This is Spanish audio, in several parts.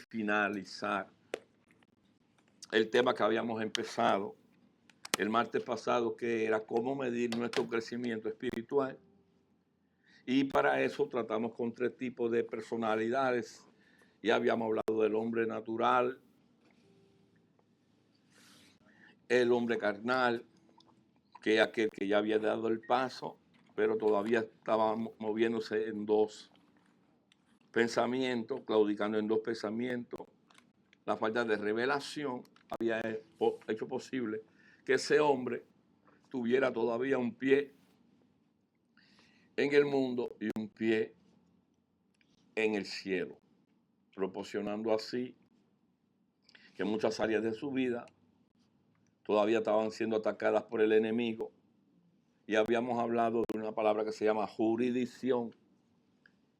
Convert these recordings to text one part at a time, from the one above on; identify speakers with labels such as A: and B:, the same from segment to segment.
A: finalizar el tema que habíamos empezado el martes pasado, que era cómo medir nuestro crecimiento espiritual. Y para eso tratamos con 3 tipos de personalidades. Ya habíamos hablado del hombre natural, el hombre carnal, que es aquel que ya había dado el paso, pero todavía estaba moviéndose en 2 pensamientos, claudicando en 2 pensamientos. La falta de revelación había hecho posible que ese hombre tuviera todavía un pie en el mundo y un pie en el cielo, proporcionando así que muchas áreas de su vida todavía estaban siendo atacadas por el enemigo. Y habíamos hablado de una palabra que se llama jurisdicción,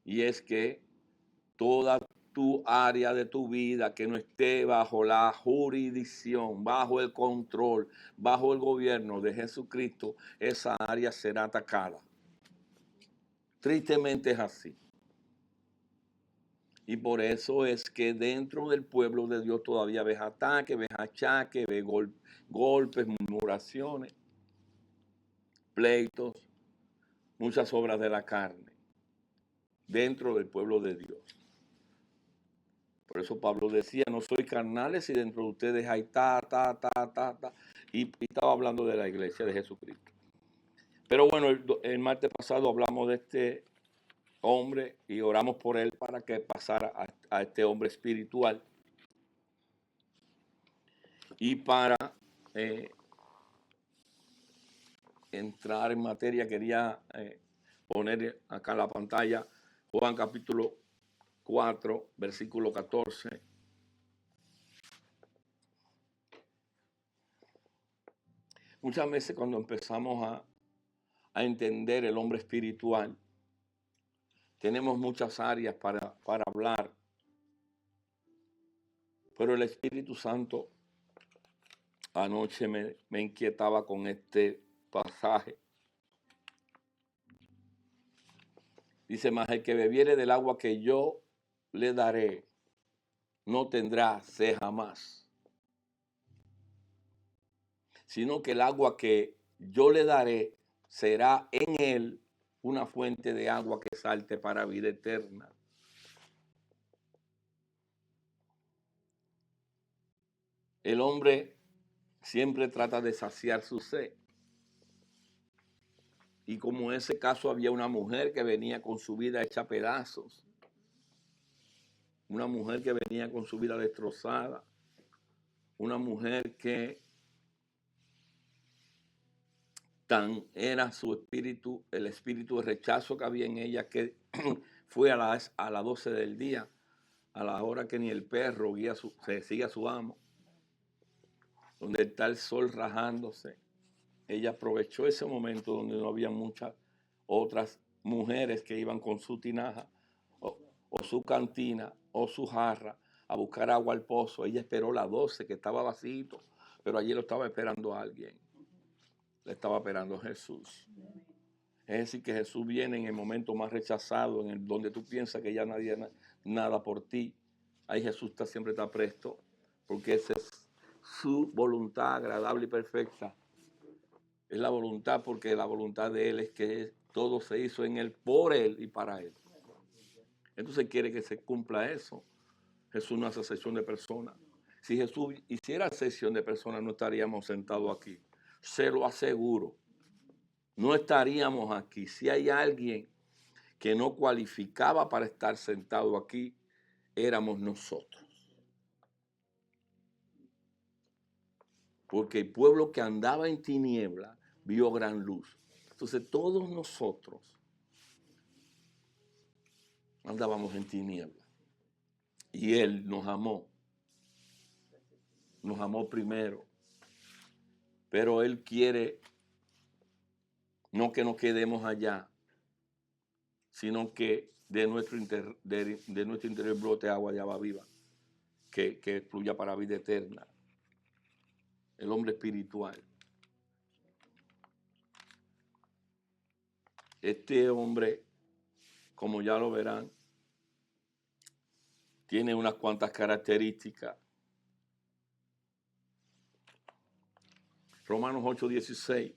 A: y es que toda tu área de tu vida que no esté bajo la jurisdicción, bajo el control, bajo el gobierno de Jesucristo, esa área será atacada. Tristemente es así. Y por eso es que dentro del pueblo de Dios todavía ves ataques, ves achaques, ves golpes, murmuraciones, pleitos, muchas obras de la carne dentro del pueblo de Dios. Por eso Pablo decía, no soy carnales y dentro de ustedes hay y estaba hablando de la iglesia de Jesucristo. Pero bueno, el martes pasado hablamos de este hombre y oramos por él para que pasara a este hombre espiritual. Y para entrar en materia, quería poner acá en la pantalla Juan capítulo 4, versículo 14. Muchas veces cuando empezamos a entender el hombre espiritual, tenemos muchas áreas para hablar, pero el Espíritu Santo anoche me inquietaba con este pasaje. Dice, mas el que bebiere del agua que yo le daré, no tendrá sed jamás, sino que el agua que yo le daré será en él una fuente de agua que salte para vida eterna. El hombre siempre trata de saciar su sed. Y como en ese caso había una mujer que venía con su vida hecha pedazos, una mujer que venía con su vida destrozada, una mujer que tan era su espíritu, el espíritu de rechazo que había en ella, que fue a las 12 del día, a la hora que ni el perro se sigue a su amo, donde está el sol rajándose. Ella aprovechó ese momento donde no había muchas otras mujeres que iban con su tinaja o su cantina o su jarra a buscar agua al pozo. Ella esperó las 12, que estaba vacío, pero allí lo estaba esperando alguien. Le estaba esperando Jesús. Es decir, que Jesús viene en el momento más rechazado, en el donde tú piensas que ya nadie nada por ti. Ahí Jesús siempre está presto, porque esa es su voluntad agradable y perfecta. Es la voluntad, porque la voluntad de Él es que todo se hizo en Él, por Él y para Él. Entonces quiere que se cumpla eso. Jesús no hace excepción de personas. Si Jesús hiciera excepción de personas, no estaríamos sentados aquí. Se lo aseguro. No estaríamos aquí. Si hay alguien que no cualificaba para estar sentado aquí, éramos nosotros. Porque el pueblo que andaba en tiniebla vio gran luz. Entonces todos nosotros andábamos en tiniebla. Y Él nos amó. Nos amó primero. Pero Él quiere no que nos quedemos allá, sino que de nuestro interior brote agua de agua viva, que fluya para vida eterna. El hombre espiritual. Este hombre, como ya lo verán, tiene unas cuantas características. Romanos 8:16.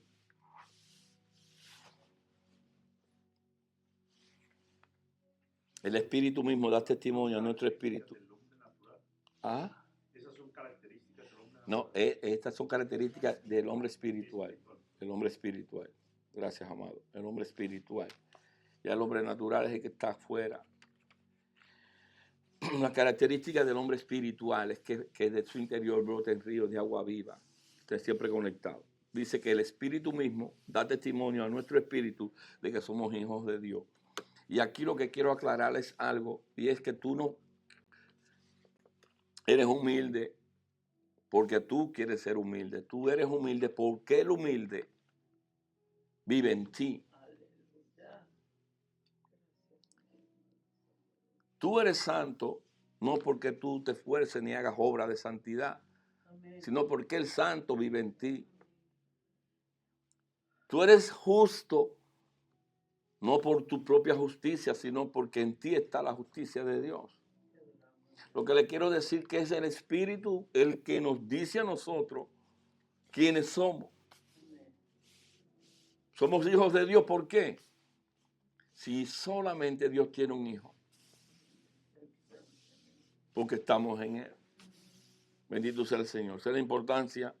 A: El Espíritu mismo da testimonio a nuestro espíritu. ¿Ah?
B: Esas son características del hombre.
A: No, estas son características del hombre espiritual. El hombre espiritual. Gracias, amado. El hombre espiritual. Ya el hombre natural es el que está afuera. La característica del hombre espiritual es que de su interior broten ríos de agua viva. Esté siempre conectado. Dice que el Espíritu mismo da testimonio a nuestro espíritu de que somos hijos de Dios. Y aquí lo que quiero aclarar es algo, y es que tú no eres humilde porque tú quieres ser humilde. Tú eres humilde porque el humilde vive en ti. Tú eres santo no porque tú te esfuerces ni hagas obra de santidad, sino porque el santo vive en ti. Tú eres justo no por tu propia justicia, sino porque en ti está la justicia de Dios. Lo que le quiero decir que es el Espíritu el que nos dice a nosotros quiénes somos. Somos hijos de Dios, ¿por qué? Si solamente Dios tiene un hijo. Porque estamos en Él. Bendito sea el Señor. Esa es la importancia.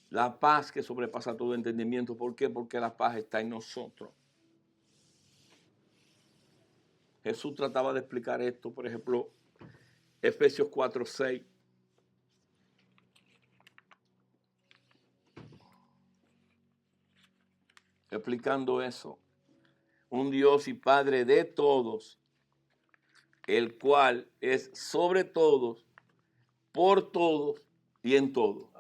A: La paz que sobrepasa todo entendimiento. ¿Por qué? Porque la paz está en nosotros. Jesús trataba de explicar esto, por ejemplo, Efesios 4:6. Explicando eso. Un Dios y Padre de todos, el cual es sobre todos, por todos y en todo.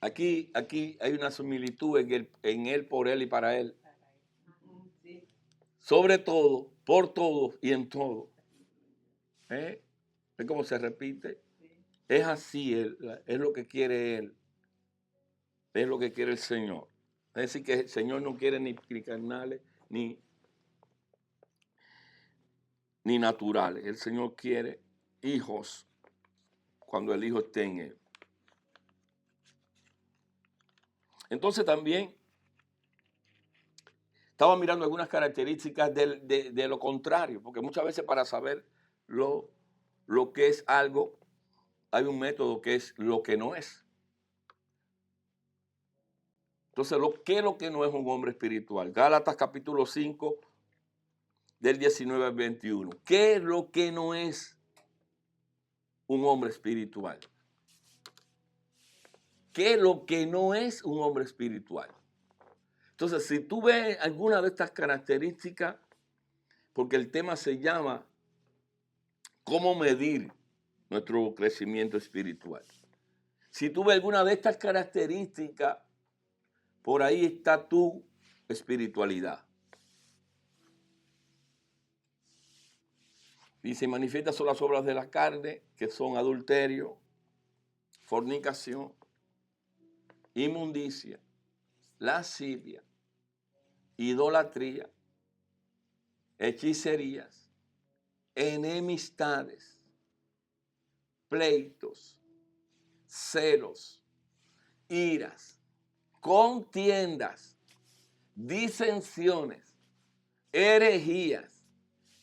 A: Aquí hay una similitud en él, por él y para él. Sobre todo, por todos y en todo. ¿Ves cómo se repite? Es así, es lo que quiere él. Es lo que quiere el Señor. Es decir, que el Señor no quiere ni carnales ni naturales. El Señor quiere hijos cuando el hijo esté en él. Entonces también estaba mirando algunas características de lo contrario, porque muchas veces para saber lo que es algo, hay un método que es lo que no es. Entonces, ¿qué es lo que no es un hombre espiritual? Gálatas capítulo 5, del 19 al 21. ¿Qué es lo que no es un hombre espiritual? ¿Qué es lo que no es un hombre espiritual? Entonces, si tú ves alguna de estas características, porque el tema se llama ¿cómo medir nuestro crecimiento espiritual? Si tú ves alguna de estas características, por ahí está tu espiritualidad. Dice, manifiesta son las obras de la carne, que son adulterio, fornicación, inmundicia, lascivia, idolatría, hechicerías, enemistades, pleitos, celos, iras, contiendas, disensiones, herejías,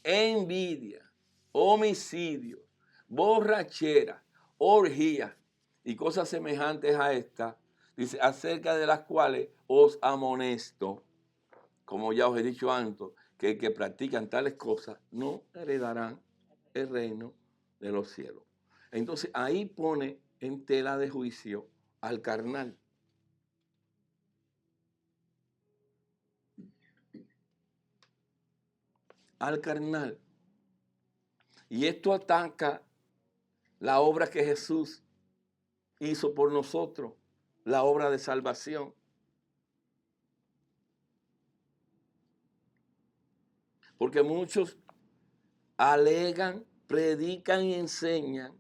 A: envidia, homicidios, borracheras, orgías y cosas semejantes a estas, dice, acerca de las cuales os amonesto, como ya os he dicho antes, que el que practican tales cosas no heredarán el reino de los cielos. Entonces ahí pone en tela de juicio al carnal. Al carnal. Y esto ataca la obra que Jesús hizo por nosotros, la obra de salvación. Porque muchos alegan, predican y enseñan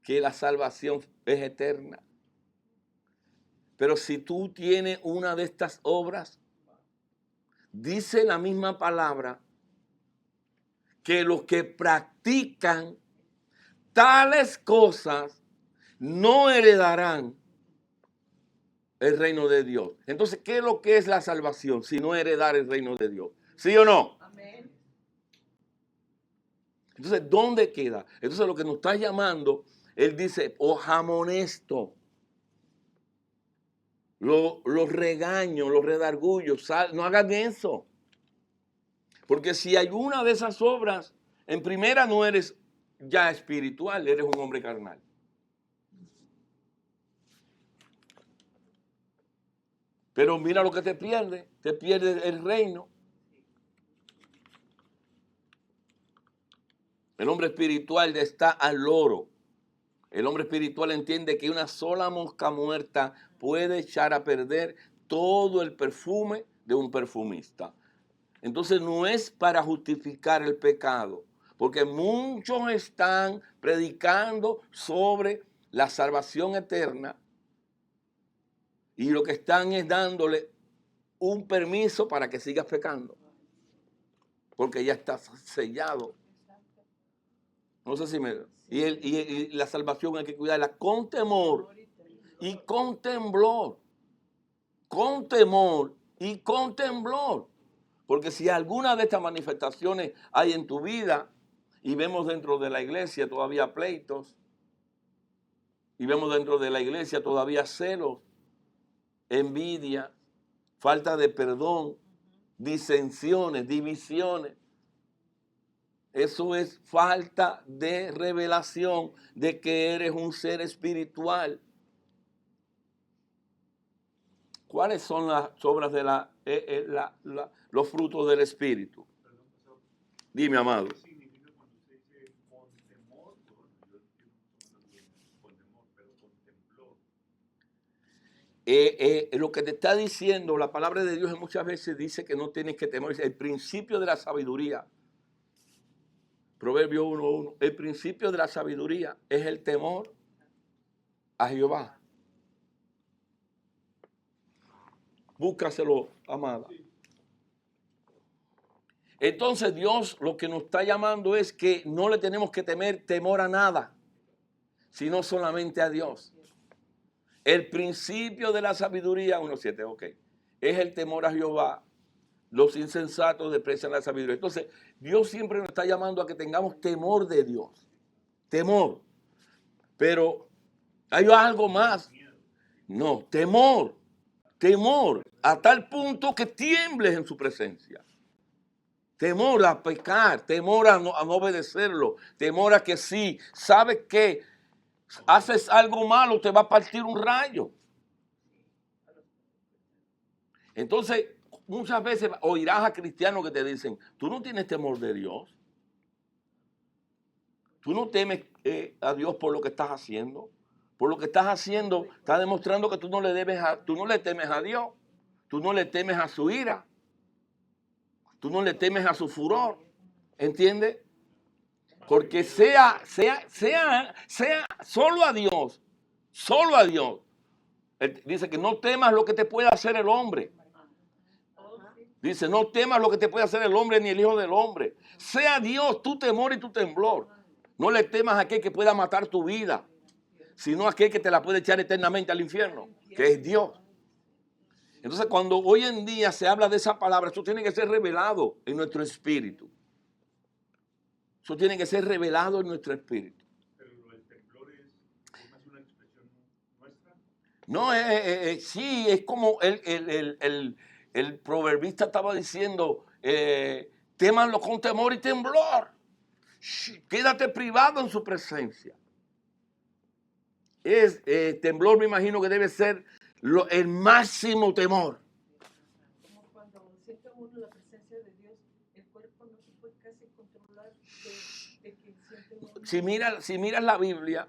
A: que la salvación es eterna. Pero si tú tienes una de estas obras, dice la misma palabra que los que practican tales cosas no heredarán el reino de Dios. Entonces, ¿qué es lo que es la salvación? Si no heredar el reino de Dios. ¿Sí o no?
C: Amén.
A: Entonces, ¿dónde queda? Entonces, lo que nos está llamando, él dice, os amonesto. Los regaños, los redargullos, no hagan eso. Porque si hay una de esas obras, en primera no eres ya espiritual, eres un hombre carnal. Pero mira lo que te pierdes el reino. El hombre espiritual está al loro. El hombre espiritual entiende que una sola mosca muerta puede echar a perder todo el perfume de un perfumista. Entonces no es para justificar el pecado, porque muchos están predicando sobre la salvación eterna y lo que están es dándole un permiso para que sigas pecando, porque ya está sellado. No sé si me... Y la salvación hay que cuidarla con temor y con temblor. Con temor y con temblor. Porque si alguna de estas manifestaciones hay en tu vida, y vemos dentro de la iglesia todavía pleitos, y vemos dentro de la iglesia todavía celos, envidia, falta de perdón, disensiones, divisiones, eso es falta de revelación de que eres un ser espiritual. ¿Cuáles son las obras de los frutos del Espíritu?
B: Perdón, pastor.
A: Dime, amado.
B: ¿Qué significa cuando usted dice con temor? Bueno, yo entiendo con temor, pero con temblor.
A: Lo que te está diciendo la palabra de Dios muchas veces dice que no tienes que temer. El principio de la sabiduría, Proverbio 1:1, el principio de la sabiduría es el temor a Jehová. Búscaselo, amada. Entonces Dios lo que nos está llamando es que no le tenemos que temer temor a nada, sino solamente a Dios. El principio de la sabiduría, 1:7, ok, es el temor a Jehová. Los insensatos desprecian la sabiduría. Entonces, Dios siempre nos está llamando a que tengamos temor de Dios. Temor. Pero hay algo más. No, temor. Temor a tal punto que tiembles en su presencia. Temor a pecar, temor a no obedecerlo, temor a que si sabes que haces algo malo te va a partir un rayo. Entonces, muchas veces oirás a cristianos que te dicen, tú no tienes temor de Dios. Tú no temes a Dios por lo que estás haciendo. Por lo que estás haciendo, está demostrando que tú no le temes a Dios. Tú no le temes a su ira. Tú no le temes a su furor. ¿Entiendes? Porque sea solo a Dios. Solo a Dios. Él dice que no temas lo que te pueda hacer el hombre. Dice, no temas lo que te puede hacer el hombre ni el hijo del hombre. Sea Dios tu temor y tu temblor. No le temas a aquel que pueda matar tu vida, sino a aquel que te la puede echar eternamente al infierno, que es Dios. Entonces, cuando hoy en día se habla de esa palabra, eso tiene que ser revelado en nuestro espíritu. Eso tiene que ser revelado en nuestro espíritu.
B: Pero el temblor es más una expresión nuestra.
A: No, sí, es como el proverbista estaba diciendo, témanlo con temor y temblor. Quédate privado en su presencia. Temblor me imagino que debe ser el máximo temor.
C: Como cuando siente uno la presencia de Dios, el cuerpo no se puede casi controlar de que siente uno.
A: Si miras la Biblia,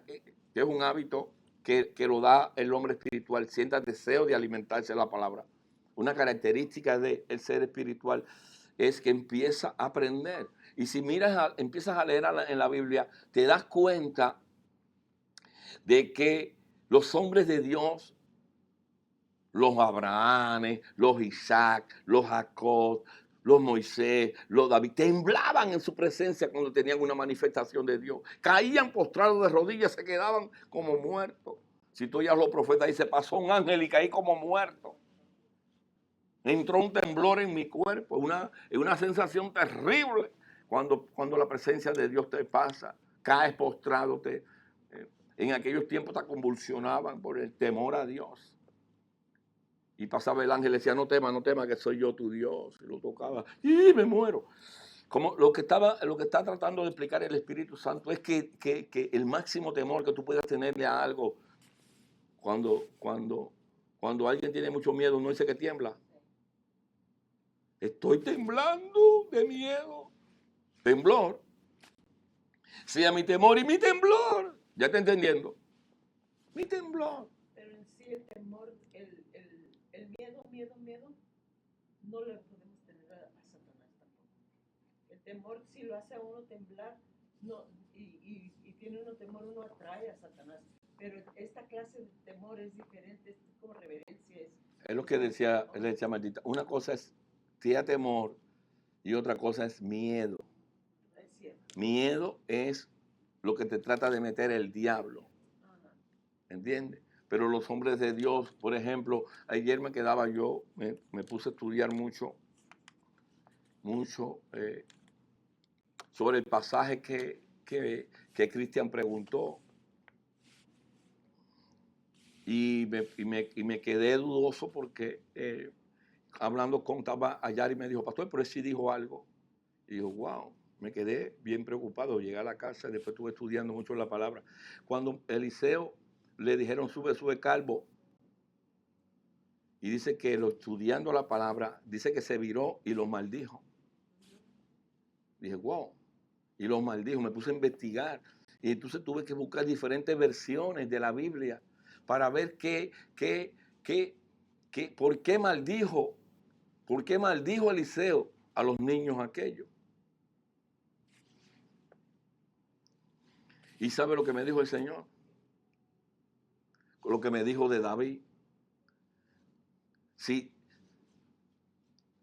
A: que es un hábito que lo da el hombre espiritual, sienta deseo de alimentarse de la palabra. Una característica del ser espiritual es que empieza a aprender. Y si empiezas a leer en la Biblia, te das cuenta de que Los hombres de Dios, los Abraham, los Isaac, los Jacob, los Moisés, los David, temblaban en su presencia cuando tenían una manifestación de Dios. Caían postrados de rodillas, se quedaban como muertos. Si tú oyes a los profetas, dice, pasó un ángel y caí como muerto. Entró un temblor en mi cuerpo, es una sensación terrible cuando la presencia de Dios te pasa. Caes postrado, en aquellos tiempos te convulsionaban por el temor a Dios. Y pasaba el ángel y decía, no temas, que soy yo tu Dios. Y lo tocaba y me muero. Como lo que está tratando de explicar el Espíritu Santo es que el máximo temor que tú puedas tenerle a algo, cuando alguien tiene mucho miedo, no dice que tiembla. Estoy temblando de miedo. Temblor. Sea mi temor y mi temblor. ¿Ya está entendiendo? Mi temblor.
C: Pero en sí el temor, el miedo, no le podemos tener a Satanás tampoco. El temor, si lo hace a uno temblar, no, y tiene uno temor, uno atrae a Satanás. Pero esta clase de temor es diferente, es como reverencia.
A: Es lo que decía Martita. Una cosa es tiene temor y otra cosa es miedo.
C: Es cierto.
A: Miedo es lo que te trata de meter el diablo.
C: Ajá.
A: ¿Entiendes? Pero los hombres de Dios, por ejemplo, ayer me quedaba yo, me puse a estudiar mucho sobre el pasaje que Cristian preguntó. Y me quedé dudoso porque hablando con Ayari me dijo, pastor, pero él sí dijo algo. Y digo, wow, me quedé bien preocupado. Llegué a la casa y después estuve estudiando mucho la palabra. Cuando Eliseo le dijeron, sube calvo, y dice que estudiando la palabra, dice que se viró y lo maldijo. Dije, wow, y lo maldijo. Me puse a investigar y entonces tuve que buscar diferentes versiones de la Biblia para ver por qué maldijo Eliseo a los niños aquellos. ¿Y sabe lo que me dijo el Señor? Lo que me dijo de David. Sí,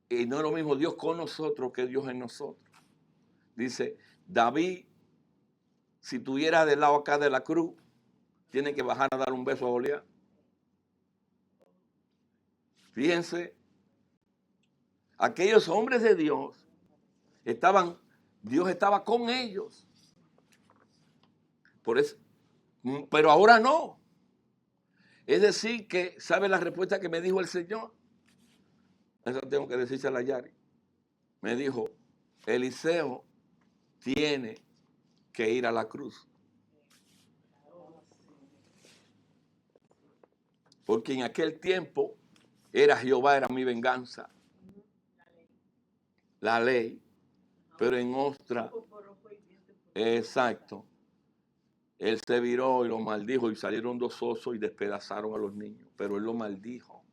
A: y no es lo mismo Dios con nosotros que Dios en nosotros. Dice, David, si estuviera del lado acá de la cruz, tiene que bajar a dar un beso a Goliat. Fíjense, aquellos hombres de Dios Dios estaba con ellos. Por eso, pero ahora no. Es decir, que, ¿sabe la respuesta que me dijo el Señor? Eso tengo que decirse a la Yari. Me dijo, Eliseo tiene que ir a la cruz. Porque en aquel tiempo era Jehová, era mi venganza. La ley. Pero en otra, exacto. Él se viró y lo maldijo y salieron dos osos y despedazaron a los niños. Pero él lo maldijo.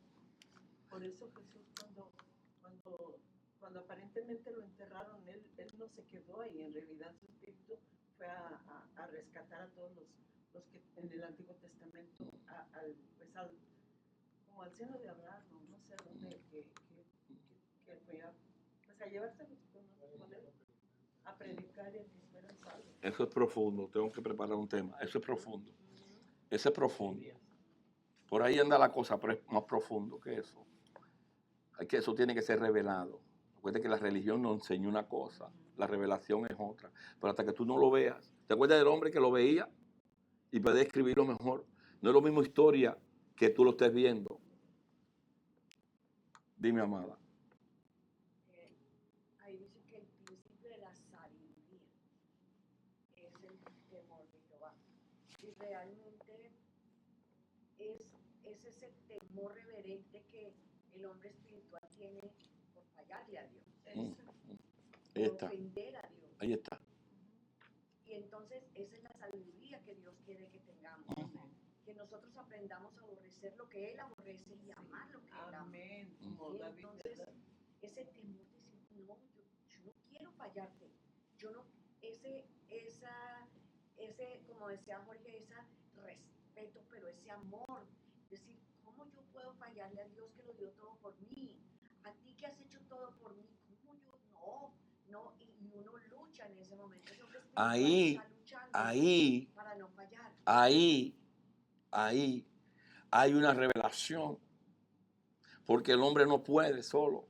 C: Por eso Jesús cuando aparentemente lo enterraron, él no se quedó ahí. En realidad su espíritu fue a rescatar a todos los que en el Antiguo Testamento, como al seno de Abraham, no sé a dónde, que fue a llevárselos con él, a predicar y a que fueran salvos.
A: Eso es profundo, tengo que preparar un tema. Eso es profundo. Eso es profundo. Por ahí anda la cosa, pero es más profundo que eso. Eso tiene que ser revelado. Recuerda que la religión nos enseña una cosa, la revelación es otra. Pero hasta que tú no lo veas, ¿te acuerdas del hombre que lo veía y puede describirlo mejor? No es lo mismo historia que tú lo estés viendo. Dime, amada.
D: Ahí dice que el principio de la sabiduría es el temor de Jehová. Y realmente es ese temor reverente que el hombre espiritual tiene por fallarle a Dios.
A: Ahí
D: por
A: está.
D: ofender a Dios.
A: Ahí está.
D: Y entonces esa es la sabiduría que Dios quiere que tengamos. Que nosotros aprendamos a aborrecer lo que Él aborrece y amar lo que Él ama.
C: Amén.
D: Y entonces ese temor de decir, no, yo no quiero fallarte. Yo no, ese como decía Jorge, respeto, pero ese amor. Decir, ¿cómo yo puedo fallarle a Dios que lo dio todo por mí? A ti que has hecho todo por mí, ¿cómo yo? No, y uno lucha en ese momento. Ese hombre espiritual
A: Ahí,
D: está luchando
A: ahí,
D: para no fallar.
A: ahí hay una revelación. Porque el hombre no puede solo.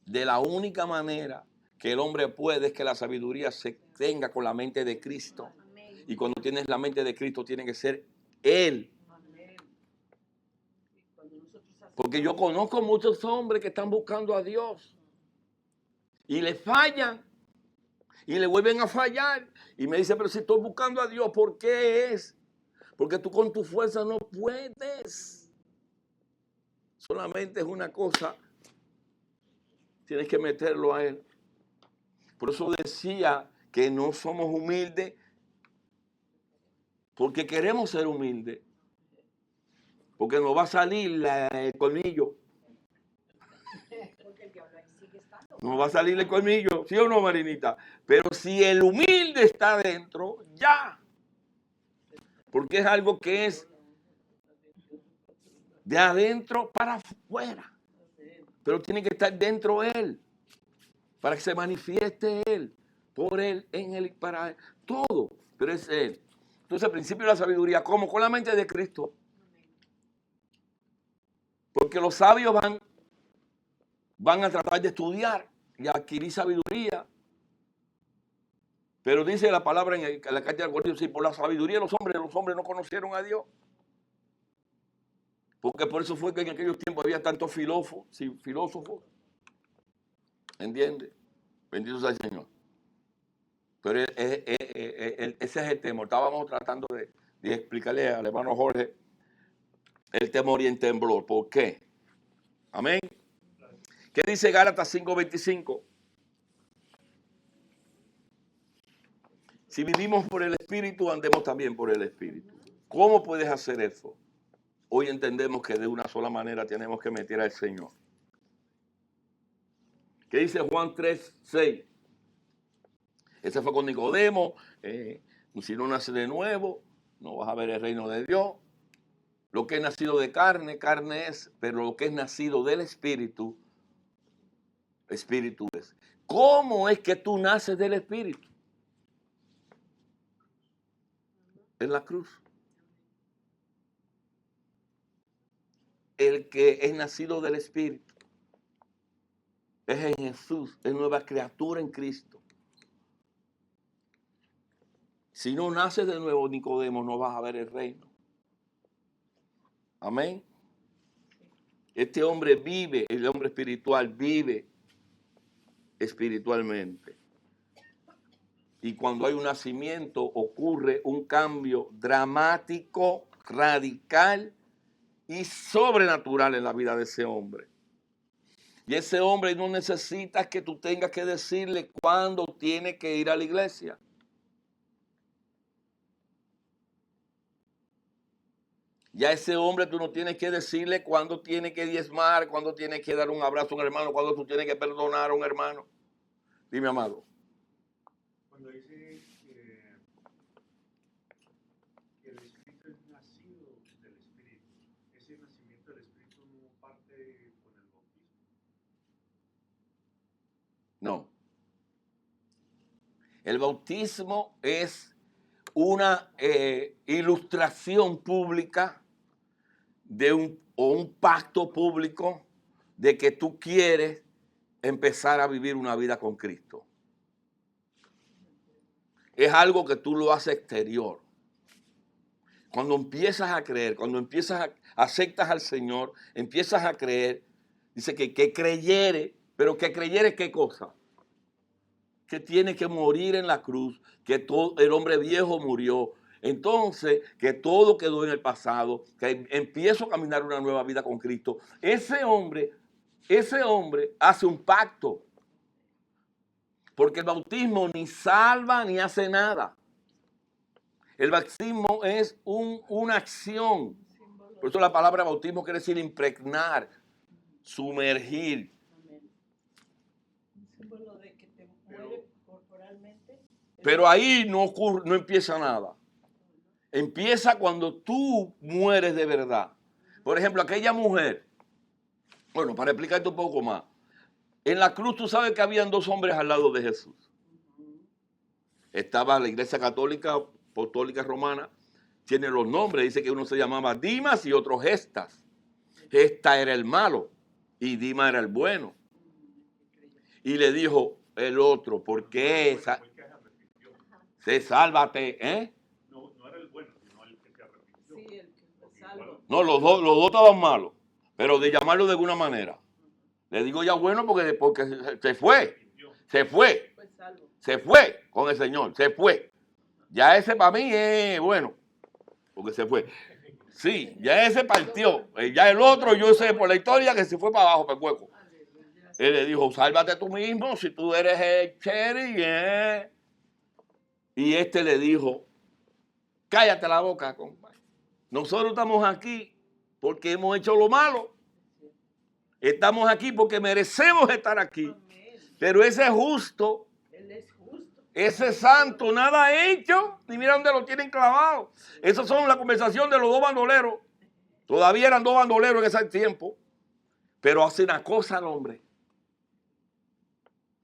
A: De la única manera que el hombre puede es que la sabiduría se tenga con la mente de Cristo.
D: Amén.
A: Y cuando tienes la mente de Cristo, tiene que ser Él.
C: Amén. Y cuando nosotros hacemos
A: Porque yo conozco muchos hombres que están buscando a Dios. Y le fallan. Y le vuelven a fallar. Y me dice, pero si estoy buscando a Dios, ¿por qué es? Porque tú con tu fuerza no puedes. Solamente es una cosa. Tienes que meterlo a Él. Por eso decía que no somos humildes. Porque queremos ser humildes. Porque nos va a salir el colmillo.
D: Porque el diablo ahí sigue estando.
A: Nos va a salir el colmillo. ¿Sí o no, Marinita? Pero si el humilde está dentro, ya. Porque es algo que es de adentro para afuera. Pero tiene que estar dentro Él. Para que se manifieste Él. Por Él, en Él y para Él. Todo. Pero es Él. Entonces el principio de la sabiduría, ¿cómo? Con la mente de Cristo. Porque los sabios van a tratar de estudiar y adquirir sabiduría. Pero dice la palabra en la carta de Corintios, si por la sabiduría de los hombres no conocieron a Dios. Porque por eso fue que en aquellos tiempos había tantos filósofos. ¿Entiendes? Bendito sea el Señor. Pero ese es el temor. Estábamos tratando de explicarle al hermano Jorge el temor y el temblor. ¿Por qué? Amén. ¿Qué dice Gálatas 5:25? Si vivimos por el Espíritu, andemos también por el Espíritu. ¿Cómo puedes hacer eso? Hoy entendemos que de una sola manera tenemos que meter al Señor. ¿Qué dice Juan 3:6? Ese fue con Nicodemo. Si no nace de nuevo, no vas a ver el reino de Dios. Lo que es nacido de carne, carne es. Pero lo que es nacido del Espíritu, Espíritu es. ¿Cómo es que tú naces del Espíritu? En la cruz. El que es nacido del Espíritu es en Jesús, es nueva criatura en Cristo. Si no naces de nuevo, Nicodemo, no vas a ver el reino. Amén. Este hombre vive, el hombre espiritual vive espiritualmente. Y cuando hay un nacimiento, ocurre un cambio dramático, radical y sobrenatural en la vida de ese hombre. Y ese hombre no necesita que tú tengas que decirle cuándo tiene que ir a la iglesia. Ya ese hombre tú no tienes que decirle cuándo tiene que diezmar, cuándo tiene que dar un abrazo a un hermano, cuándo tú tienes que perdonar a un hermano. Dime, amado.
B: Cuando dice que el Espíritu es nacido del Espíritu, ese nacimiento del Espíritu no parte con el bautismo.
A: No. El bautismo es una ilustración pública de un pacto público de que tú quieres empezar a vivir una vida con Cristo. Es algo que tú lo haces exterior. Cuando empiezas a creer, cuando aceptas al Señor, empiezas a creer, dice que creyere, pero que creyere ¿qué cosa? Que tiene que morir en la cruz, que todo el hombre viejo murió. Entonces, que todo quedó en el pasado, que empiezo a caminar una nueva vida con Cristo. Ese hombre hace un pacto. Porque el bautismo ni salva ni hace nada. El bautismo es una acción. Por eso la palabra bautismo quiere decir impregnar, sumergir.
C: un símbolo de que te muere corporalmente.
A: Pero ahí no empieza nada. empieza cuando tú mueres de verdad. Por ejemplo, aquella mujer, bueno, para explicarte un poco más, en la cruz tú sabes que habían dos hombres al lado de Jesús. Estaba la iglesia católica, apostólica romana, tiene los nombres, dice que uno se llamaba Dimas y otro Gestas. Gestas era el malo y Dimas era el bueno. Y le dijo el otro, ¿por qué
B: Fue el que se arrepintió.
A: se sálvate?
B: No, no era el bueno, sino el que se arrepintió.
C: Sí, el que fue salvo.
A: No, los dos estaban malos, pero de llamarlo de alguna manera. Le digo ya bueno porque se fue, se fue,
C: Fue salvo.
A: se fue con el Señor, se fue. Ya ese para mí es bueno, porque se fue. Sí, ya ese partió. Ya el otro, yo sé por la historia que se fue para abajo, para el hueco.
C: Aleluya.
A: Él le dijo, sálvate tú mismo si tú eres el sheriff. Y este le dijo, cállate la boca, compadre. Nosotros estamos aquí porque hemos hecho lo malo. Estamos aquí porque merecemos estar aquí.
C: Amén.
A: Pero ese justo,
C: Él es justo.
A: ese santo, nada ha hecho. Ni mira dónde lo tienen clavado. Esas son la conversación de los dos bandoleros. Todavía eran dos bandoleros en ese tiempo. Pero hace una cosa el hombre.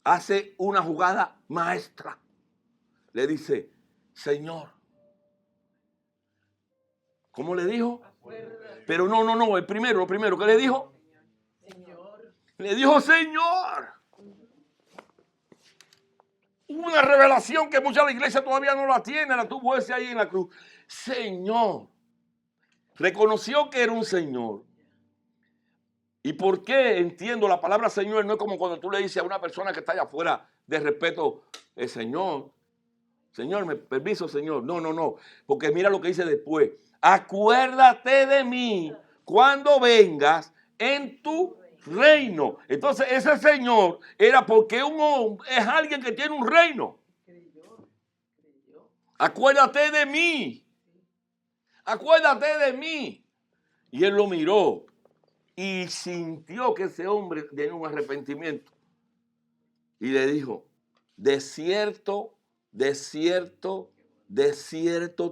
A: Hace una jugada maestra. Le dice, Señor. ¿Cómo le dijo?
C: Acuérdate,
A: Pero no, lo primero, ¿qué le dijo?
C: Señor.
A: Le dijo, Señor. Una revelación que mucha de la iglesia todavía no la tiene, la tuvo ese ahí en la cruz. Señor. Reconoció que era un Señor. ¿Y por qué entiendo la palabra Señor? No es como cuando tú le dices a una persona que está allá afuera de respeto, Señor. Señor, me permiso, Señor. No. Porque mira lo que dice después. Acuérdate de mí cuando vengas en tu reino. Entonces ese Señor era porque un hombre es alguien que tiene un reino.
C: Creyó.
A: Acuérdate de mí. Acuérdate de mí. Y él lo miró y sintió que ese hombre tenía un arrepentimiento. Y le dijo, de cierto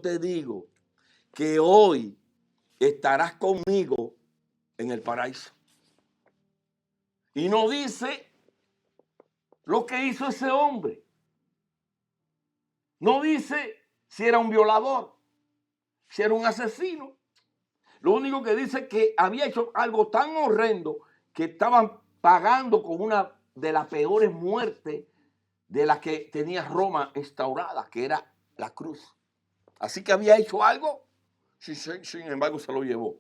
A: te digo que hoy estarás conmigo en el paraíso. Y no dice lo que hizo ese hombre. No dice si era un violador, si era un asesino. Lo único que dice es que había hecho algo tan horrendo que estaban pagando con una de las peores muertes de las que tenía Roma instaurada, que era la cruz. Así que había hecho algo, sin embargo se lo llevó.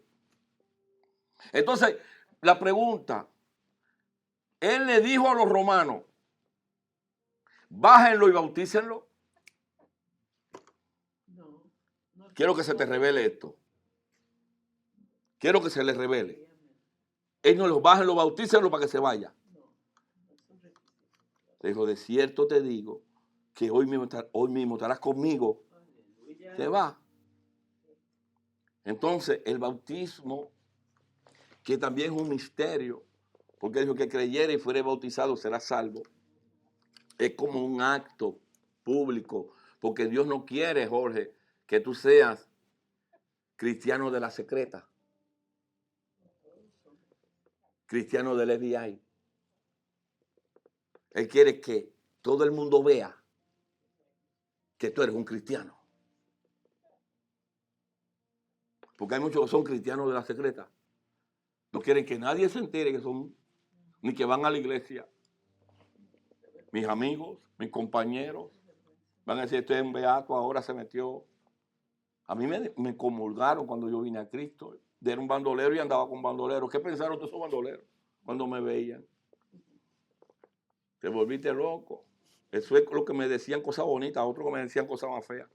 A: Entonces, la pregunta, él le dijo a los romanos, bájenlo y bautícenlo.
C: No.
A: Quiero que se te revele esto. Quiero que se le revele. Él no los bájenlo, bautícenlo para que se vaya. Le dijo, de cierto te digo que hoy mismo estarás conmigo.
C: Aleluya.
A: Se va. Entonces, el bautismo, que también es un misterio, porque dijo que creyera y fuera bautizado será salvo, es como un acto público, porque Dios no quiere, Jorge, que tú seas cristiano de la secreta, cristiano del FBI. Él quiere que todo el mundo vea que tú eres un cristiano. Porque hay muchos que son cristianos de la secreta. No quieren que nadie se entere que son, ni que van a la iglesia. Mis amigos, mis compañeros, van a decir, este es un beato, ahora se metió. A mí me comulgaron cuando yo vine a Cristo. Era un bandolero y andaba con bandoleros. ¿Qué pensaron todos esos bandoleros cuando me veían? Te volviste loco. Eso es lo que me decían cosas bonitas, otros que me decían cosas más feas.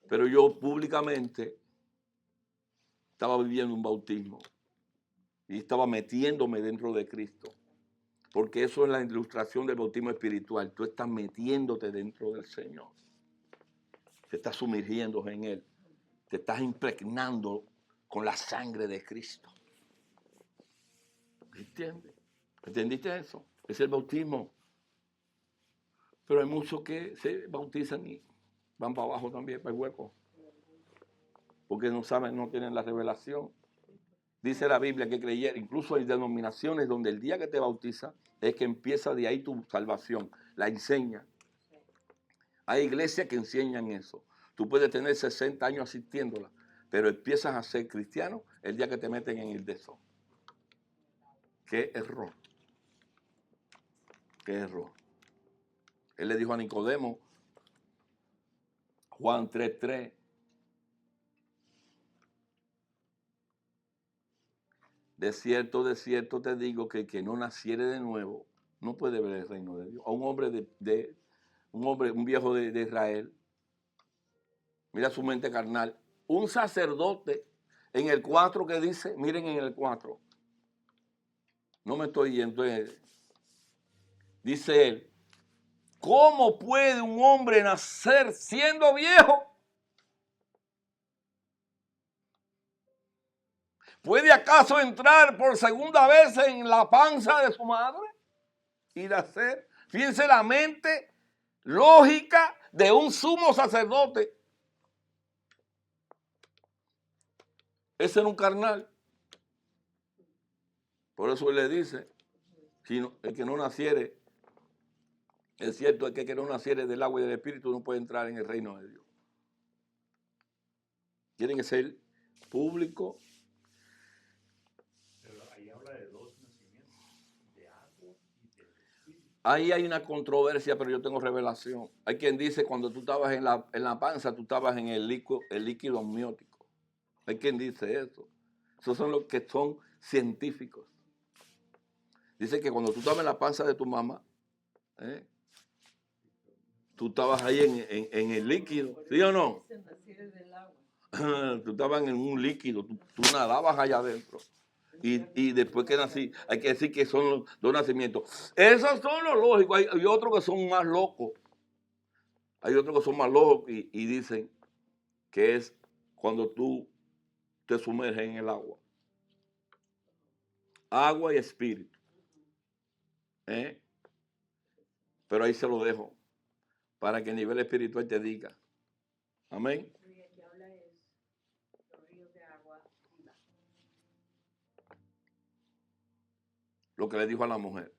A: Pero yo públicamente estaba viviendo un bautismo y estaba metiéndome dentro de Cristo. Porque eso es la ilustración del bautismo espiritual. Tú estás metiéndote dentro del Señor. Te estás sumergiendo en Él. Te estás impregnando con la sangre de Cristo. ¿Entiendes? ¿Entendiste eso? Es el bautismo. Pero hay muchos que se bautizan y van para abajo también, para el hueco. porque no saben, no tienen la revelación. Dice la Biblia que creyera, incluso hay denominaciones donde el día que te bautiza es que empieza de ahí tu salvación, la enseña. Hay iglesias que enseñan eso. Tú puedes tener 60 años asistiéndola, pero empiezas a ser cristiano el día que te meten en el deso. Qué error. Qué error. Él le dijo a Nicodemo, Juan 3:3, de cierto te digo que el que no naciere de nuevo no puede ver el reino de Dios. A un hombre un viejo de Israel, mira su mente carnal, un sacerdote en el 4 que dice, miren en el 4, no me estoy yendo, dice él, ¿cómo puede un hombre nacer siendo viejo? ¿Puede acaso entrar por segunda vez en la panza de su madre y nacer? Fíjense la mente lógica de un sumo sacerdote. Ese era un carnal. Por eso él le dice, el que no naciere, es cierto, el que no naciere del agua y del espíritu no puede entrar en el reino de Dios. Tienen que ser público.
B: Pero ahí habla de dos nacimientos, de agua y del espíritu.
A: Ahí hay una controversia, pero yo tengo revelación. Hay quien dice cuando tú estabas en la panza, tú estabas en el líquido amniótico. Hay quien dice eso. Esos son los que son científicos. Dice que cuando tú estabas en la panza de tu mamá, tú estabas ahí en el líquido, ¿sí o no?
C: Se naciera del agua.
A: Tú estabas en un líquido, tú nadabas allá adentro. Y después que nací, hay que decir que son los dos nacimientos. Esos son los lógicos. Hay otros que son más locos. Hay otros que son más locos y dicen que es cuando tú te sumerges en el agua. Agua y espíritu. Pero ahí se lo dejo para que a nivel espiritual te diga. Amén.
D: Y aquí habla es los ríos de agua viva.
A: Lo que le dijo a la mujer.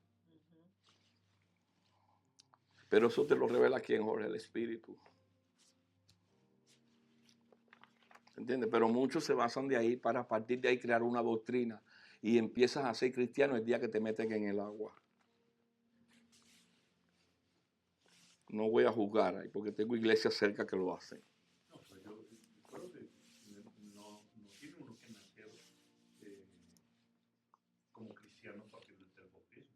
A: Pero eso te lo revela quién, Jorge, el espíritu. ¿Entiendes? Pero muchos se basan de ahí para a partir de ahí crear una doctrina y empiezas a ser cristiano el día que te meten en el agua. No voy a juzgar ahí porque tengo iglesias cerca que lo hacen.
B: No, pues yo creo que no tiene uno que nacer como cristiano a partir del bautismo.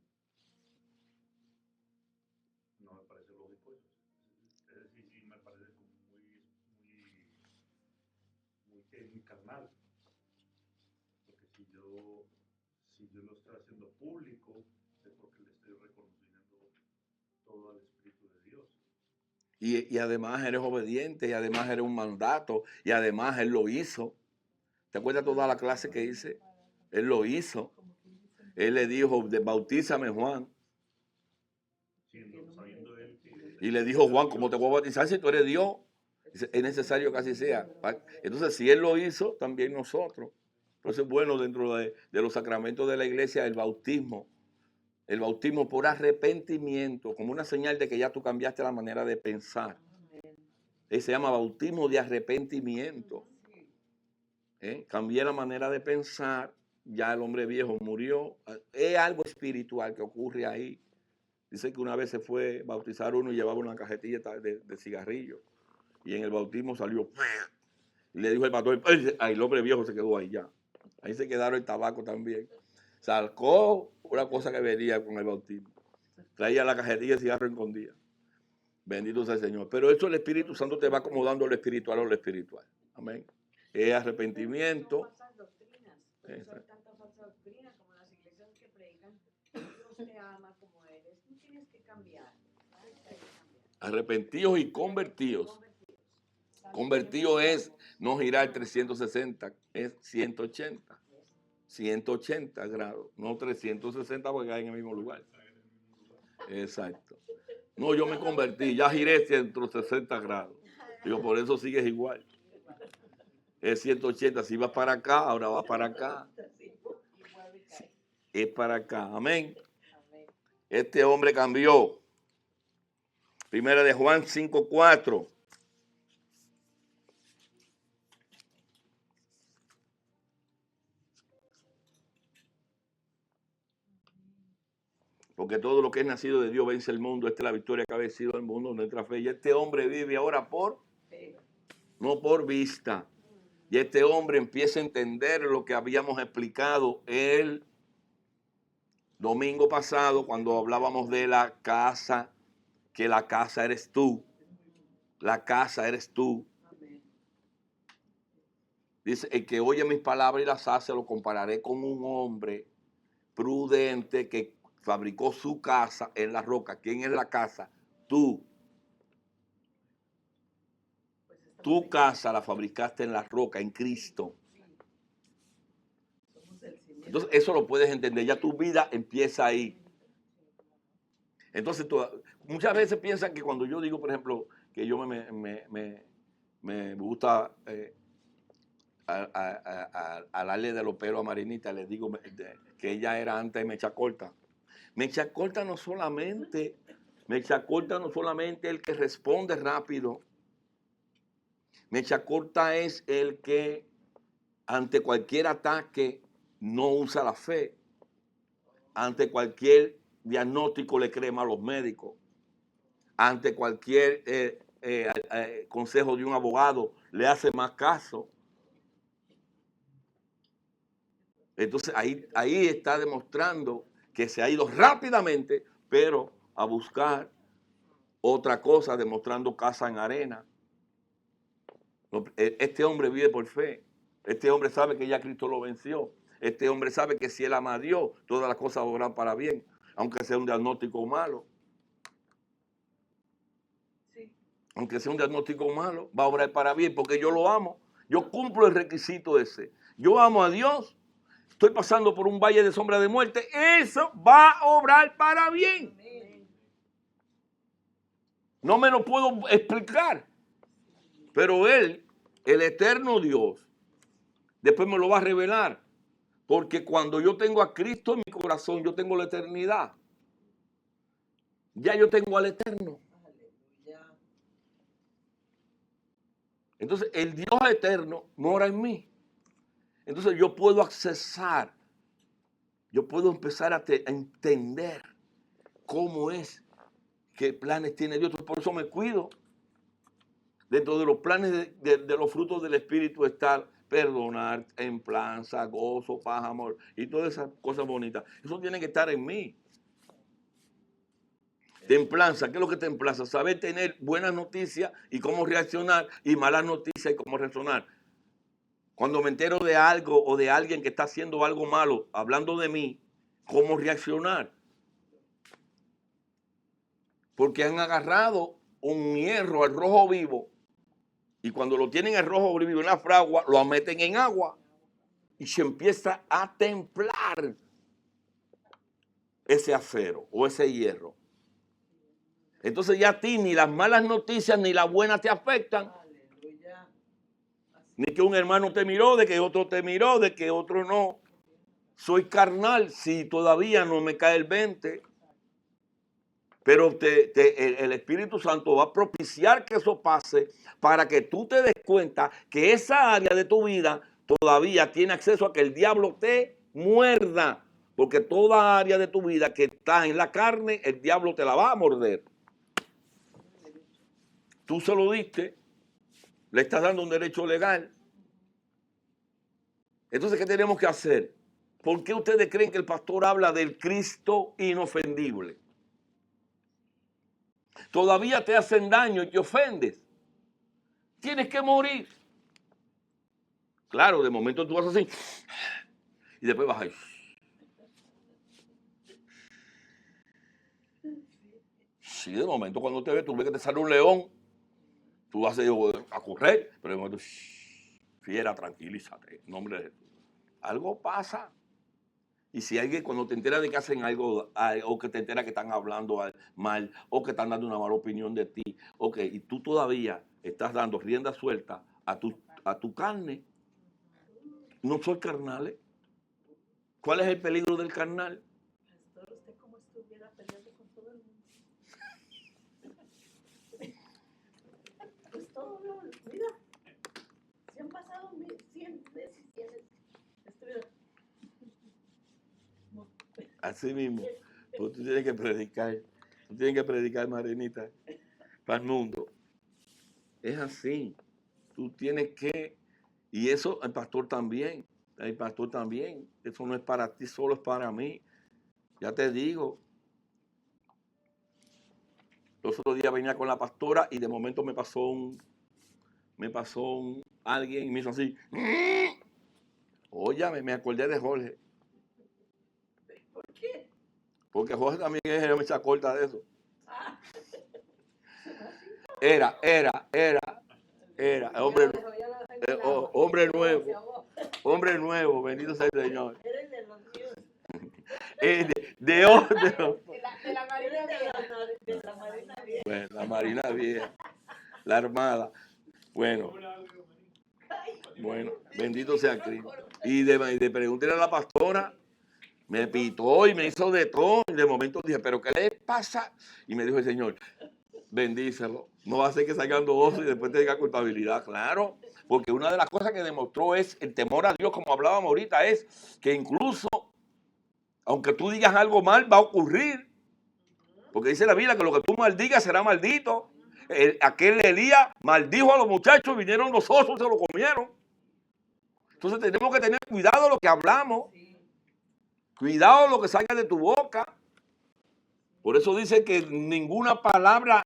B: No me parece lógico eso. Es decir, sí me parece como muy carnal. Porque si yo lo estoy haciendo público, es porque le estoy reconociendo todo al Espíritu de Dios.
A: Y además eres obediente, y además eres un mandato, y además Él lo hizo. ¿Te acuerdas toda la clase que hice? Él lo hizo. Él le dijo, bautízame, Juan.
B: Sabiendo él que...
A: Y le dijo, Juan, ¿cómo te voy a bautizar si tú eres Dios? Dice, es necesario que así sea. Entonces, si Él lo hizo, también nosotros. Entonces, bueno, dentro de los sacramentos de la iglesia, el bautismo por arrepentimiento, como una señal de que ya tú cambiaste la manera de pensar. Se llama bautismo de arrepentimiento. Cambié la manera de pensar, ya el hombre viejo murió. Es algo espiritual que ocurre ahí. Dice que una vez se fue a bautizar uno y llevaba una cajetilla de cigarrillos. Y en el bautismo salió. Y le dijo el pastor, ay, el hombre viejo se quedó ahí ya. Ahí se quedaron el tabaco también. Sacó una cosa que venía con el bautismo. Traía la cajetilla de cigarro escondida. Bendito sea el Señor. Pero eso el Espíritu Santo te va acomodando lo espiritual o lo espiritual. Amén. Es arrepentimiento.
D: Son falsas doctrinas. Por eso hay tanta falsa doctrina como las iglesias que predican Dios te ama como eres. No tienes que cambiar. Hay que cambiar.
A: Arrepentidos y convertidos. Convertido es no girar 360, es 180. 180 grados, no 360 porque hay en el mismo lugar. Exacto. No, yo me convertí, ya giré 160 grados. Digo, por eso sigues igual. Es 180. Si vas para acá, ahora vas para acá.
C: Sí, y vuelve y cae.
A: Es para acá. Amén.
C: Amén.
A: Este hombre cambió. Primera de Juan 5:4. Porque todo lo que es nacido de Dios vence el mundo. Esta es la victoria que ha vencido el mundo, nuestra fe. Y este hombre vive ahora no por vista. Y este hombre empieza a entender lo que habíamos explicado el domingo pasado cuando hablábamos de la casa, que la casa eres tú. La casa eres tú.
C: Amén.
A: Dice, el que oye mis palabras y las hace, lo compararé con un hombre prudente que fabricó su casa en la roca. ¿Quién es la casa? Tú.
C: Pues estamos
A: Tu
C: ahí.
A: casa la fabricaste en la roca, en Cristo.
C: Sí. Somos el cimiento.
A: Entonces, eso lo puedes entender. Ya tu vida empieza ahí. Entonces, muchas veces piensan que cuando yo digo, por ejemplo, que yo me gusta hablarle de los pelos a Marinita, les digo que ella era antes de Mecha Corta. Mecha Corta no solamente el que responde rápido. Mecha Corta es el que ante cualquier ataque no usa la fe. Ante cualquier diagnóstico le cree más a los médicos. Ante cualquier consejo de un abogado le hace más caso. Entonces ahí está demostrando que se ha ido rápidamente, pero a buscar otra cosa, demostrando casa en arena. Este hombre vive por fe. Este hombre sabe que ya Cristo lo venció. Este hombre sabe que si él ama a Dios, todas las cosas obran para bien, aunque sea un diagnóstico malo.
C: Sí.
A: Aunque sea un diagnóstico malo, va a obrar para bien, porque yo lo amo. Yo cumplo el requisito ese. Yo amo a Dios. Estoy pasando por un valle de sombra de muerte. Eso va a obrar para bien.
C: Amén.
A: No me lo puedo explicar. Pero Él, el eterno Dios, después me lo va a revelar. Porque cuando yo tengo a Cristo en mi corazón, yo tengo la eternidad. Ya yo tengo al eterno.
C: Aleluya.
A: Entonces, el Dios eterno mora en mí. Entonces, yo puedo accesar, yo puedo empezar a entender cómo es, qué planes tiene Dios. Por eso me cuido. Dentro de los planes de los frutos del Espíritu está perdonar, templanza, gozo, paz, amor y todas esas cosas bonitas. Eso tiene que estar en mí. Templanza, ¿qué es lo que templanza? Saber tener buenas noticias y cómo reaccionar y malas noticias y cómo reaccionar. Cuando me entero de algo o de alguien que está haciendo algo malo, hablando de mí, ¿cómo reaccionar? Porque han agarrado un hierro al rojo vivo y cuando lo tienen al rojo vivo en la fragua, lo meten en agua y se empieza a templar ese acero o ese hierro. Entonces ya a ti ni las malas noticias ni las buenas te afectan.
C: Aleluya.
A: Ni que un hermano te miró, de que otro te miró, de que otro no. Soy carnal si todavía no me cae el 20. Pero el Espíritu Santo va a propiciar que eso pase para que tú te des cuenta que esa área de tu vida todavía tiene acceso a que el diablo te muerda. Porque toda área de tu vida que está en la carne, el diablo te la va a morder. Tú se lo diste, le estás dando un derecho legal. Entonces, ¿qué tenemos que hacer? ¿Por qué ustedes creen que el pastor habla del Cristo inofendible? Todavía te hacen daño y te ofendes. Tienes que morir. Claro, de momento tú vas así. Y después vas ahí. Sí, de momento cuando te ves, tú ves que te sale un león. Tú vas a correr. Pero de momento, fiera, tranquilízate. En nombre de Jesús. Algo pasa. Y si alguien, cuando te enteras de que hacen algo, o que te enteras que están hablando mal, o que están dando una mala opinión de ti, y tú todavía estás dando rienda suelta a tu carne, no soy carnal. ¿Cuál es el peligro del carnal?
C: Pastor, usted como estuviera peleando con todo el mundo. Pues todo lo, mira, se han pasado 100 veces y estuviera.
A: Así mismo. Pues tú tienes que predicar. Tú tienes que predicar, Marinita, para el mundo. Es así. Tú tienes que... Y eso el pastor también. El pastor también. Eso no es para ti, solo es para mí. Ya te digo. Los otros días venía con la pastora y de momento me pasó alguien y me hizo así. Óyame, me acordé de Jorge.
C: ¿Por qué?
A: Porque Jorge también es mecha corta de eso.
C: Ah.
A: Era. Hombre, hombre nuevo. Hombre nuevo, bendito sea el Señor.
C: Eres de los míos.
A: De otro.
D: De la Marina
C: De la Marina Vieja.
A: Bueno, la Marina Vieja. La Armada. Bueno, bendito sea Cristo. Y de preguntarle a la pastora, me pitó y me hizo de todo. Y de momento dije, ¿pero qué le pasa? Y me dijo el Señor, bendícelo. No va a ser que salgan dos y después te diga culpabilidad. Claro, porque una de las cosas que demostró es el temor a Dios, como hablábamos ahorita, es que incluso, aunque tú digas algo mal, va a ocurrir. Porque dice la Biblia que lo que tú maldigas será maldito. Aquel Elías maldijo a los muchachos, vinieron los osos, se lo comieron. Entonces tenemos que tener cuidado de lo que hablamos. Cuidado de lo que salga de tu boca. Por eso dice que ninguna palabra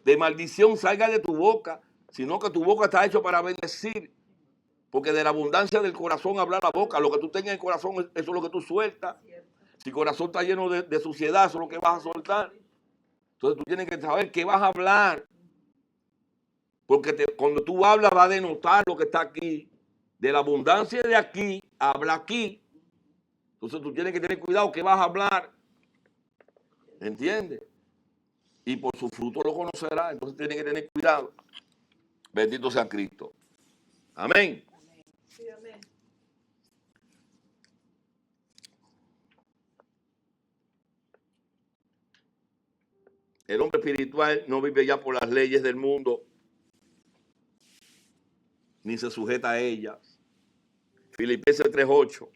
A: de maldición salga de tu boca, sino que tu boca está hecho para bendecir. Porque de la abundancia del corazón habla la boca. Lo que tú tengas en el corazón, eso es lo que tú sueltas. Si el corazón está lleno de suciedad, eso es lo que vas a soltar. Entonces tú tienes que saber qué vas a hablar. Porque cuando tú hablas va a denotar lo que está aquí. De la abundancia de aquí, habla aquí. Entonces tú tienes que tener cuidado qué vas a hablar. ¿Entiendes? Y por su fruto lo conocerá. Entonces tienes que tener cuidado. Bendito sea Cristo. Amén.
C: Sí, amén.
A: El hombre espiritual no vive ya por las leyes del mundo, ni se sujeta a ellas. Filipenses 3:8.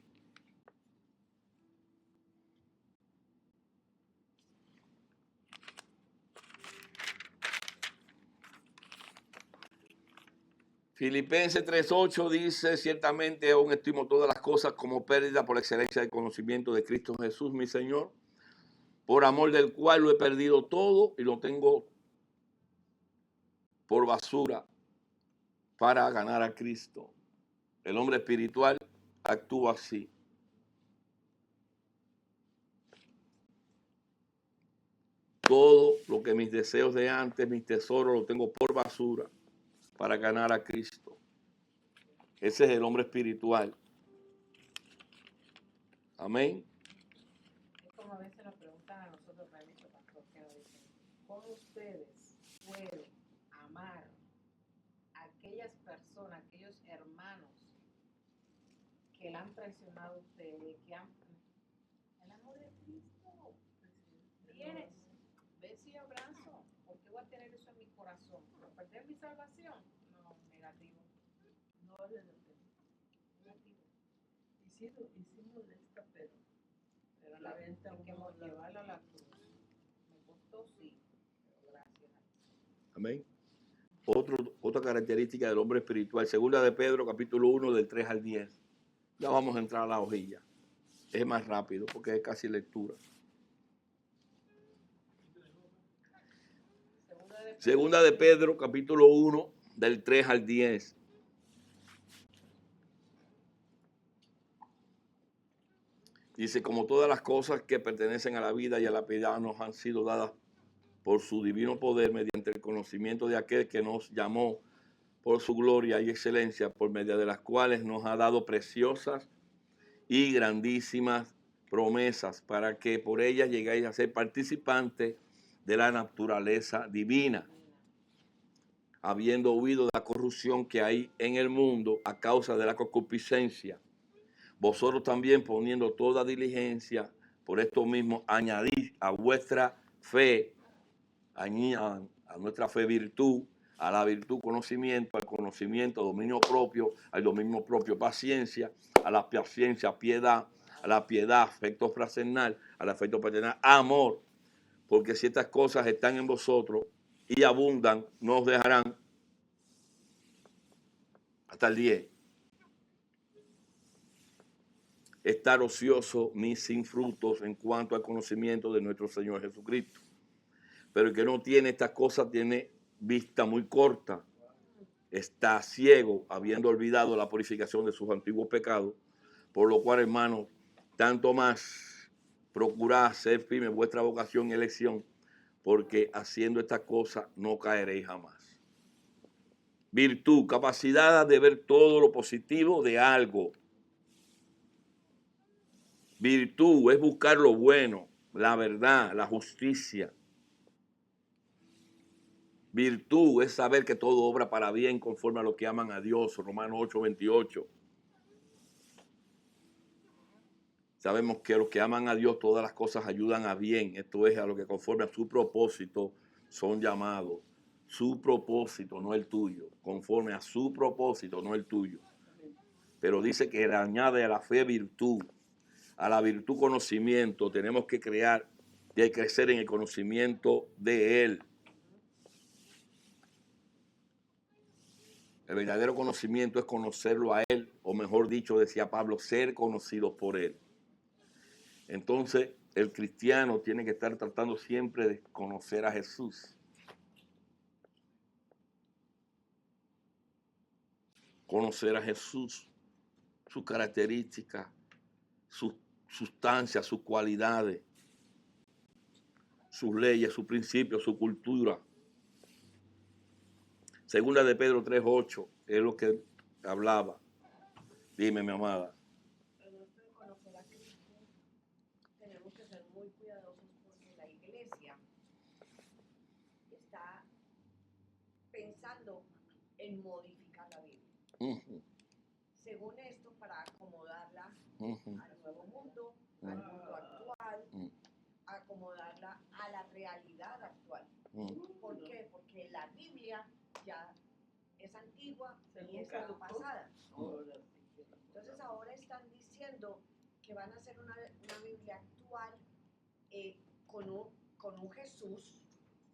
A: Filipenses 3:8 dice, ciertamente aún estimo todas las cosas como pérdida por la excelencia del conocimiento de Cristo Jesús, mi Señor, por amor del cual lo he perdido todo y lo tengo por basura para ganar a Cristo. El hombre espiritual actúa así. Todo lo que mis deseos de antes, mis tesoros, lo tengo por basura para ganar a Cristo. Ese es el hombre espiritual. Amén.
E: Es como a veces nos preguntan a nosotros, Francisco, pastor, que nos dicen, ¿cómo ustedes pueden amar a aquellas personas, aquellos hermanos que le han traicionado a ustedes, que han... El amor de Cristo. ¿Tienes? Ve si abrazo. ¿Por qué voy a tener eso en mi corazón? ¿Por perder mi salvación? No, negativo.
C: No vale la pena.
E: Negativo.
C: Y sí molesta, pero
E: La
C: venta
E: que llevarlo a la cruz. Me costó, sí, pero gracias.
A: Amén. Otra característica del hombre espiritual, segunda de Pedro, capítulo 1, del 3 al 10. Ya vamos a entrar a la hojilla. Es más rápido porque es casi lectura. Segunda de Pedro, capítulo 1, del 3 al 10. Dice, como todas las cosas que pertenecen a la vida y a la piedad nos han sido dadas por su divino poder mediante el conocimiento de aquel que nos llamó por su gloria y excelencia, por medio de las cuales nos ha dado preciosas y grandísimas promesas, para que por ellas llegáis a ser participantes de la naturaleza divina. habiendo huido de la corrupción que hay en el mundo a causa de la concupiscencia. Vosotros también, poniendo toda diligencia, por esto mismo añadid a vuestra fe, añadan a nuestra fe virtud, a la virtud conocimiento, al conocimiento dominio propio, al dominio propio paciencia, a la paciencia piedad, a la piedad afecto fraternal, al afecto fraternal amor, porque si estas cosas están en vosotros y abundan, no os dejarán. Hasta el 10. Estar ocioso ni sin frutos en cuanto al conocimiento de nuestro Señor Jesucristo. Pero el que no tiene estas cosas tiene vista muy corta, está ciego, habiendo olvidado la purificación de sus antiguos pecados, por lo cual, hermanos, tanto más procurad ser firme vuestra vocación y elección, porque haciendo estas cosas no caeréis jamás. Virtud, capacidad de ver todo lo positivo de algo. Virtud es buscar lo bueno, la verdad, la justicia. Virtud es saber que todo obra para bien conforme a lo que aman a Dios, Romanos 8:28. Sabemos que los que aman a Dios todas las cosas ayudan a bien, esto es a lo que conforme a su propósito son llamados. Su propósito, no el tuyo, conforme a su propósito, no el tuyo. Pero dice que le añade a la fe virtud, a la virtud conocimiento, tenemos que crear y crecer en el conocimiento de Él. El verdadero conocimiento es conocerlo a Él, o mejor dicho, decía Pablo, ser conocidos por Él. Entonces, el cristiano tiene que estar tratando siempre de conocer a Jesús. Conocer a Jesús, sus características, sus sustancias, sus cualidades, sus leyes, sus principios, su cultura. Segunda de Pedro 3:8 es lo que hablaba. Dime, mi amada.
D: En esto de conocer a Cristo, tenemos que ser muy cuidadosos porque la iglesia está pensando en modificar la Biblia. Según esto, para acomodarla al nuevo mundo, al mundo actual, acomodarla a la realidad actual. ¿Por qué? Porque la Biblia ya es antigua y está pasada. Entonces ahora están diciendo que van a hacer una Biblia actual con un Jesús,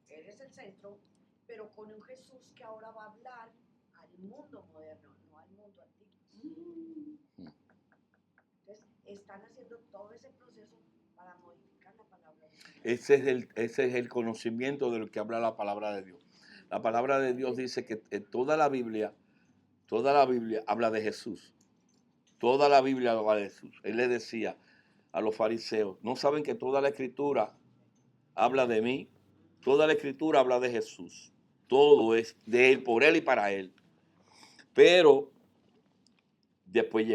D: Él es el centro, pero con un Jesús que ahora va a hablar al mundo moderno, no al mundo antiguo. Entonces están haciendo todo ese proceso para modificar la palabra de Dios.
A: Ese es el conocimiento de lo que habla la palabra de Dios. La palabra de Dios dice que toda la Biblia habla de Jesús. Toda la Biblia habla de Jesús. Él le decía a los fariseos, ¿no saben que toda la escritura habla de mí? Toda la escritura habla de Jesús. Todo es de Él, por Él y para Él. Pero después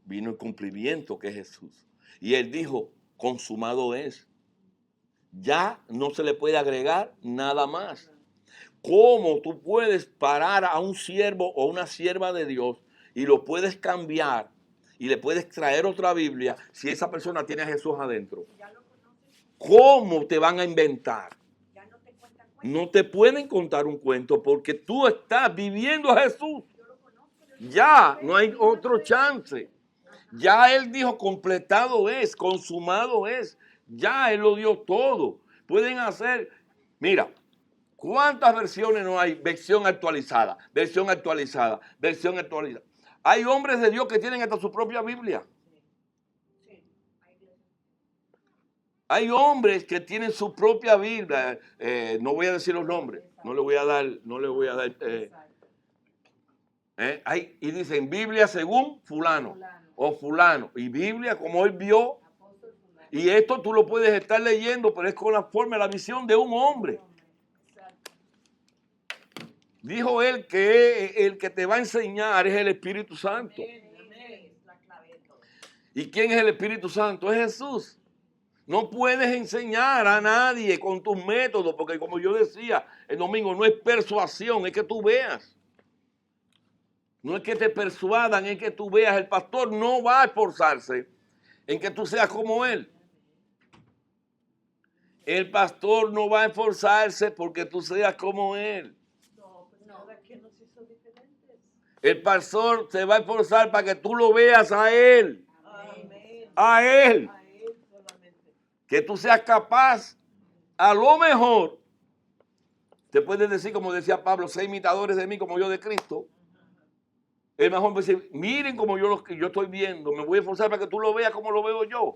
A: vino el cumplimiento que es Jesús. Y Él dijo, consumado es. Ya no se le puede agregar nada más. ¿Cómo tú puedes parar a un siervo o una sierva de Dios y lo puedes cambiar y le puedes traer otra Biblia si esa persona tiene a Jesús adentro?
D: Ya lo conoces,
A: ¿Cómo te van a inventar?
D: ya no te cuentan cuentos.
A: No te pueden contar un cuento porque tú estás viviendo a Jesús.
D: Yo lo conozco.
A: Ya no hay otro chance. Ya Él dijo, completado es, consumado es. Ya Él lo dio todo. Pueden hacer, mira, ¿cuántas versiones no hay? Versión actualizada, versión actualizada, versión actualizada. Hay hombres de Dios que tienen hasta su propia Biblia.
D: Sí,
A: Hay hombres que tienen su propia Biblia. No voy a decir los nombres. No le voy a dar. Y dicen Biblia según fulano o fulano. Y Biblia como él vio. Y esto tú lo puedes estar leyendo, pero es con la forma, la visión de un hombre. Dijo él que el que te va a enseñar es el Espíritu Santo.
D: es la clave de todo.
A: ¿Y quién es el Espíritu Santo? Es Jesús. No puedes enseñar a nadie con tus métodos, porque como yo decía el domingo, no es persuasión, es que tú veas. No es que te persuadan, es que tú veas. El pastor no va a esforzarse en que tú seas como él. El pastor no va a esforzarse porque tú seas como él.
C: No, pues cada quien nos hizo diferentes.
A: El pastor se va a esforzar para que tú lo veas a él.
C: Amén.
A: A él.
C: A él solamente.
A: Que tú seas capaz, a lo mejor, te puedes decir, como decía Pablo, sé imitadores de mí como yo de Cristo. El mejor puede decir, miren como yo estoy viendo, me voy a esforzar para que tú lo veas como lo veo yo.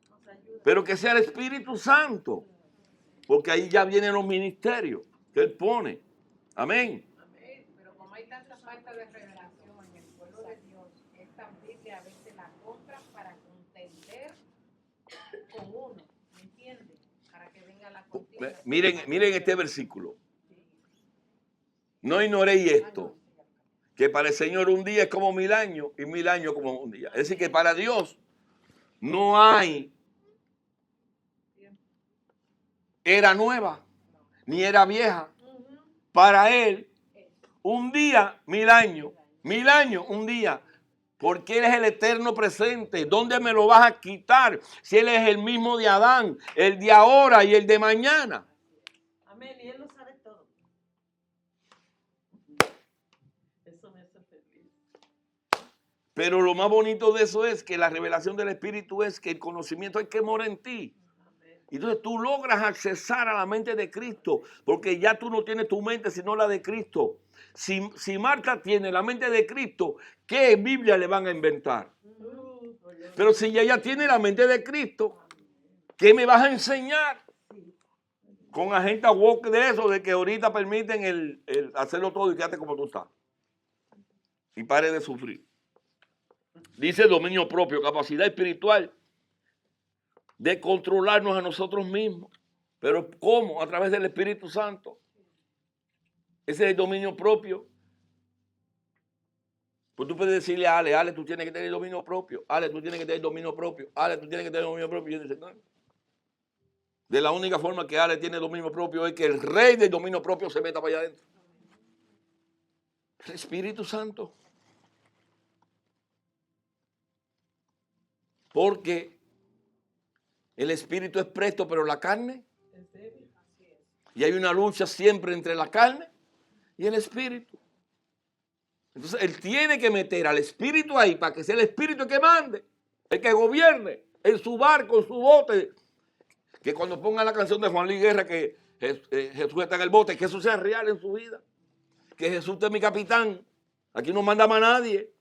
C: Nos ayuda.
A: Pero que sea el Espíritu Santo, porque ahí ya vienen los ministerios que Él pone. Amén.
E: Amén. Pero como hay tanta falta de revelación en el pueblo de Dios, es también que a veces la compran para contender con uno, ¿me entiendes? Para que venga la contienda.
A: Miren este versículo. No ignoréis esto, que para el Señor un día es como 1000 años y 1000 años como un día. Es decir, que para Dios no hay era nueva, ni era vieja. Para Él, un día, 1000 años. 1000 años, un día. Porque Él es el eterno presente. ¿Dónde me lo vas a quitar? Si Él es el mismo de Adán, el de ahora y el de mañana.
C: Amén. Y Él lo sabe todo. Eso me hace feliz.
A: Pero lo más bonito de eso es que la revelación del Espíritu es que el conocimiento es que mora en ti.
C: Amén.
A: Y entonces tú logras accesar a la mente de Cristo, porque ya tú no tienes tu mente sino la de Cristo. Si Marta tiene la mente de Cristo, ¿qué Biblia le van a inventar? Pero si ella tiene la mente de Cristo, ¿qué me vas a enseñar? Con agenda woke de eso, de que ahorita permiten el hacerlo todo y quédate como tú estás. Y pare de sufrir. Dice dominio propio, capacidad espiritual de controlarnos a nosotros mismos. Pero ¿cómo? A través del Espíritu Santo. Ese es el dominio propio. Pues tú puedes decirle a Ale, tú tienes que tener dominio propio. Ale, tú tienes que tener dominio propio. Ale, tú tienes que tener dominio propio. Y yo dice, no. De la única forma que Ale tiene dominio propio es que el rey del dominio propio se meta para allá adentro. El Espíritu Santo. Porque el Espíritu es presto, pero la carne.
C: Es débil.
A: Y hay una lucha siempre entre la carne y el Espíritu. Entonces Él tiene que meter al Espíritu ahí para que sea el Espíritu el que mande, el que gobierne en su barco, en su bote. Que cuando pongan la canción de Juan Luis Guerra que Jesús está en el bote, que eso sea real en su vida. Que Jesús es mi capitán. Aquí no manda más nadie.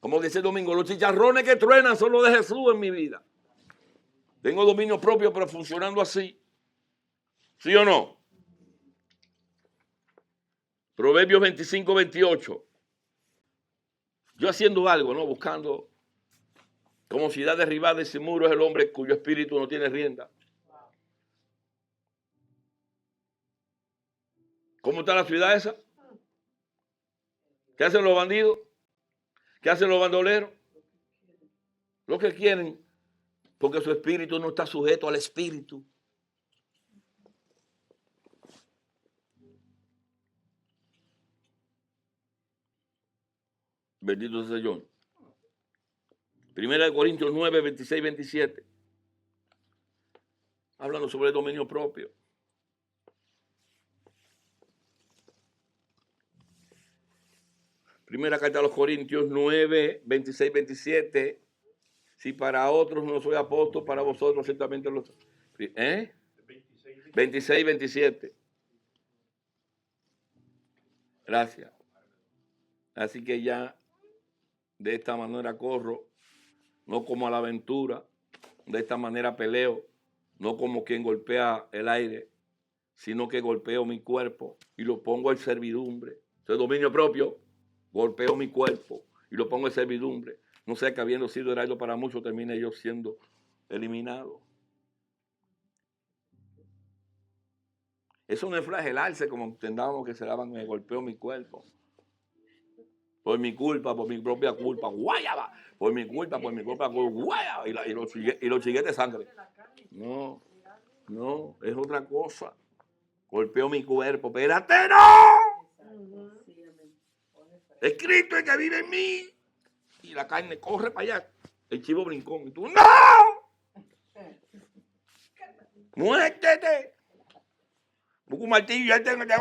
A: Como dice el domingo, los chicharrones que truenan son los de Jesús en mi vida. Tengo dominio propio, pero funcionando así. ¿Sí o no? Proverbios 25, 28. Yo haciendo algo, ¿no? Buscando. Como ciudad derribada, ese muro es el hombre cuyo espíritu no tiene rienda. ¿Cómo está la ciudad esa? ¿Qué hacen los bandidos? ¿Qué hacen los bandoleros? Lo que quieren, porque su espíritu no está sujeto al espíritu. Bendito sea Señor. Primera de Corintios 9, 26, 27. Hablando sobre el dominio propio. Primera carta a los Corintios 9, 26, 27. Si para otros no soy apóstol, para vosotros ciertamente lo soy. 26, 27. Gracias. Así que ya de esta manera corro, no como a la aventura, de esta manera peleo, no como quien golpea el aire, sino que golpeo mi cuerpo y lo pongo en servidumbre. Soy dominio propio, golpeo mi cuerpo y lo pongo en servidumbre. No sea que habiendo sido heraldo para muchos, termine yo siendo eliminado. Eso no es flagelarse como entendamos que se daban, me golpeo mi cuerpo. Por mi culpa, por mi propia culpa, guayaba. Por mi culpa, guayaba. Y los chiguetes de sangre. No, no, es otra cosa. Golpeó mi cuerpo. Espérate, no. Es Cristo el que vive en mí. Y la carne corre para allá. El chivo brincó. Y tú, ¡no! ¡Muértete! Busca un martillo y ya tengo ¡no!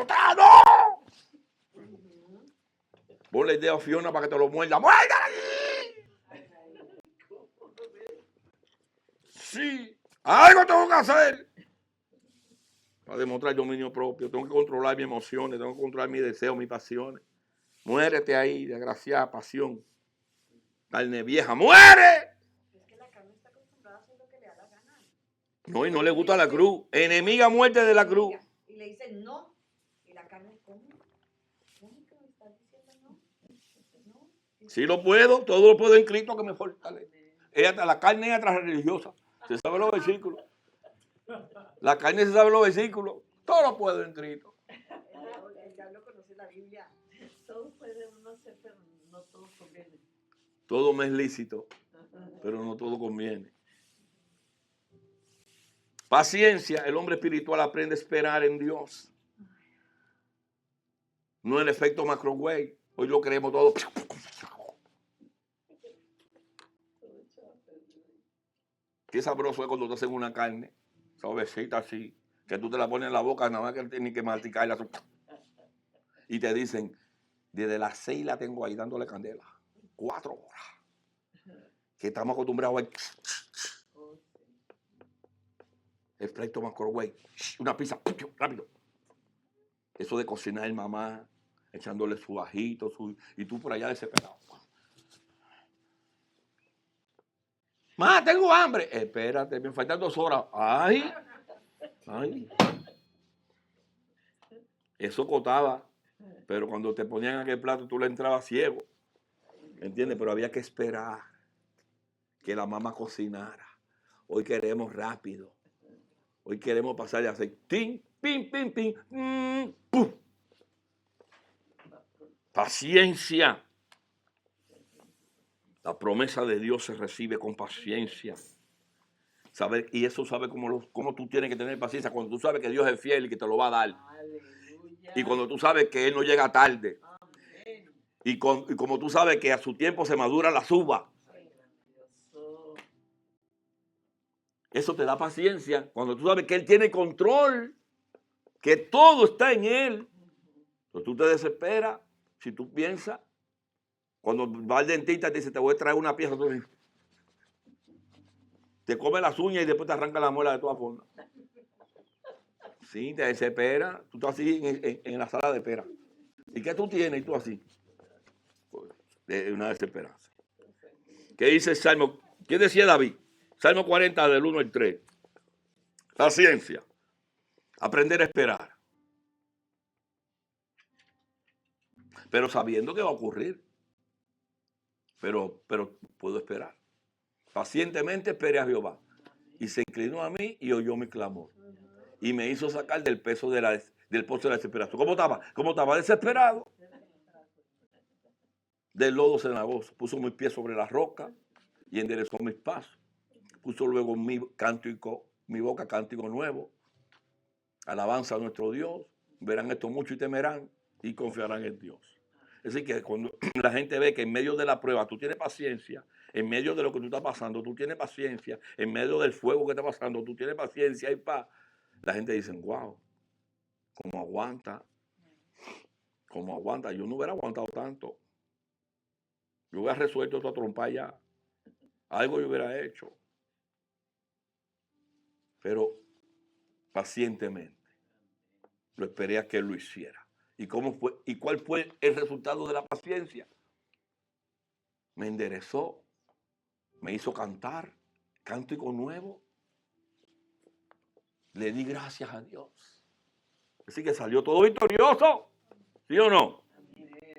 A: Ponle el dedo a Fiona para que te lo muerda. ¡Muérdala allí! Sí, algo tengo que hacer. Para demostrar dominio propio. Tengo que controlar mis emociones, tengo que controlar mis deseos, mis pasiones. Muérete ahí, desgraciada pasión. Carne vieja, ¡muere!
D: Es que la carne está acostumbrada a hacer lo que le da la gana.
A: No, y no le gusta la cruz. Enemiga muerte de la cruz.
D: Y le dicen no. Y la carne, ¿cómo? ¿Cómo que me estás diciendo no? No.
A: Si lo puedo, todo lo puedo en Cristo que me fortalece. La carne es atrás religiosa. Se sabe los versículos. La carne se sabe los versículos. Todo lo puedo en Cristo.
D: El diablo conoce la Biblia.
C: Todo puede uno hacer, pero no todo conviene.
A: Todo me es lícito, pero no todo conviene. Paciencia. El hombre espiritual aprende a esperar en Dios. No el efecto microwave. Hoy lo creemos todo. Qué sabroso es cuando te hacen una carne, suavecita así, que tú te la pones en la boca, nada más que tienes que masticarla. Y te dicen, desde las 6 la tengo ahí dándole candela. 4 horas. Que estamos acostumbrados a efecto microwave. Una pizza, rápido. Eso de cocinar mamá, echándole su ajito, y tú por allá desesperado. ¡Ma, tengo hambre! Espérate, me faltan 2 horas. ¡Ay! ¡Ay! Eso costaba. Pero cuando te ponían aquel plato, tú le entrabas ciego. ¿Entiendes? Pero había que esperar que la mamá cocinara. Hoy queremos rápido. Hoy queremos pasar y hacer tin, pim, pim, pim, pum. Paciencia. La promesa de Dios se recibe con paciencia. Saber, y eso sabe cómo tú tienes que tener paciencia cuando tú sabes que Dios es fiel y que te lo va a dar.
C: Aleluya.
A: Y cuando tú sabes que Él no llega tarde.
C: Amén.
A: Y como tú sabes que a su tiempo se madura la uva.
C: Maravilloso.
A: Eso te da paciencia. Cuando tú sabes que Él tiene control. Que todo está en Él. Entonces tú te desesperas. Si tú piensas. Cuando va al dentista te dice, te voy a traer una pieza. Tú dices, te come las uñas y después te arranca la muela de todas formas. Sí, te desespera. Tú estás así en la sala de espera. ¿Y qué tú tienes? Y tú así. De una desesperanza. ¿Qué dice el Salmo? ¿Qué decía David? Salmo 40 del 1 al 3. Paciencia. Aprender a esperar. Pero sabiendo que va a ocurrir. Pero puedo esperar. Pacientemente esperé a Jehová. Y se inclinó a mí y oyó mi clamor. Y me hizo sacar del peso del pozo de la desesperación. ¿Cómo estaba? ¿Cómo estaba? Desesperado. Del lodo cenagoso. Puso mis pies sobre la roca y enderezó mis pasos. Puso luego mi boca cántico nuevo. Alabanza a nuestro Dios. Verán esto mucho y temerán y confiarán en Dios. Es decir, que cuando la gente ve que en medio de la prueba tú tienes paciencia, en medio de lo que tú estás pasando, tú tienes paciencia, en medio del fuego que está pasando, tú tienes paciencia y paz, la gente dice, wow, ¿cómo aguanta? ¿Cómo aguanta? Yo no hubiera aguantado tanto. Yo hubiera resuelto esta trompa ya. Algo yo hubiera hecho. Pero pacientemente lo esperé a que él lo hiciera. ¿Y cómo fue? ¿Y cuál fue el resultado de la paciencia? Me enderezó, me hizo cantar, cántico nuevo. Le di gracias a Dios. Así que salió todo victorioso. ¿Sí o no?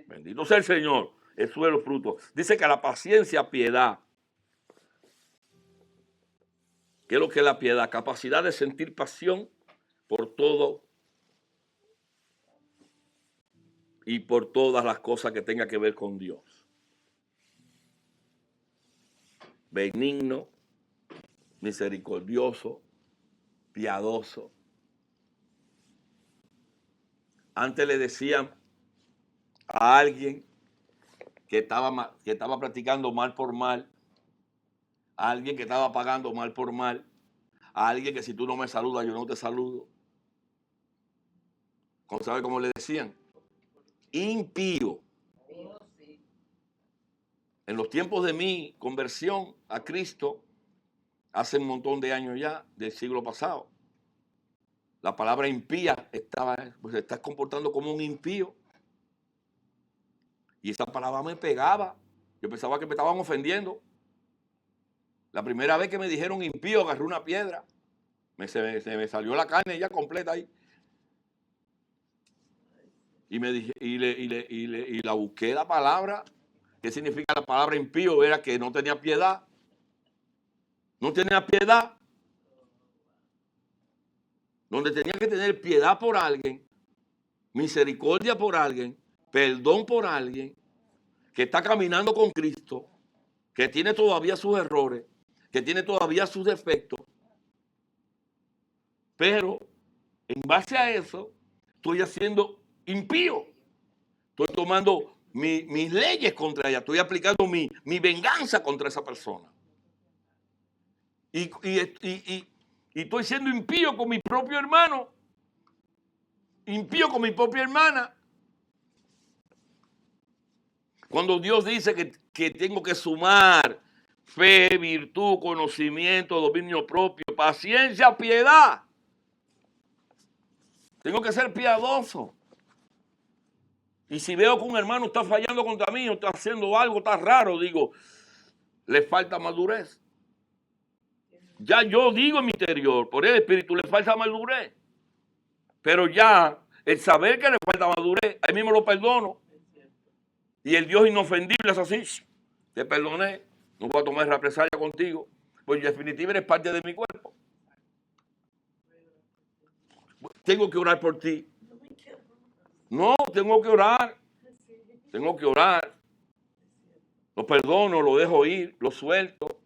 A: Bendito sea el Señor. Eso es los frutos. Dice que la paciencia, piedad. ¿Qué es lo que es la piedad? Capacidad de sentir pasión por todo y por todas las cosas que tenga que ver con Dios. Benigno, misericordioso, piadoso. Antes le decían a alguien que estaba practicando mal por mal, a alguien que estaba pagando mal por mal, a alguien que si tú no me saludas, yo no te saludo. ¿Sabe cómo le decían? Impío.
E: Oh, sí.
A: En los tiempos de mi conversión a Cristo, hace un montón de años ya, del siglo pasado, la palabra impía pues se está comportando como un impío. Y esa palabra me pegaba. Yo pensaba que me estaban ofendiendo. La primera vez que me dijeron impío, agarré una piedra. Se me salió la carne ya completa ahí. Y me dije, y la busqué la palabra. ¿Qué significa la palabra impío? Era que no tenía piedad. No tenía piedad. Donde tenía que tener piedad por alguien, misericordia por alguien, perdón por alguien que está caminando con Cristo, que tiene todavía sus errores, que tiene todavía sus defectos. Pero en base a eso, estoy haciendo impío. Estoy tomando mis leyes contra ella. Estoy aplicando mi venganza contra esa persona. Y estoy siendo impío con mi propio hermano. Impío con mi propia hermana. Cuando Dios dice que tengo que sumar fe, virtud, conocimiento, dominio propio, paciencia, piedad. Tengo que ser piadoso. Y si veo que un hermano está fallando contra mí o está haciendo algo tan raro, digo, le falta madurez. Ya yo digo en mi interior, por el Espíritu le falta madurez. Pero ya el saber que le falta madurez, ahí mismo lo perdono. Y el Dios inofendible es así, te perdoné, no voy a tomar represalia contigo, pues en definitiva eres parte de mi cuerpo. Tengo que orar por ti. No, tengo que orar. Tengo que orar. Lo perdono, lo dejo ir, lo suelto.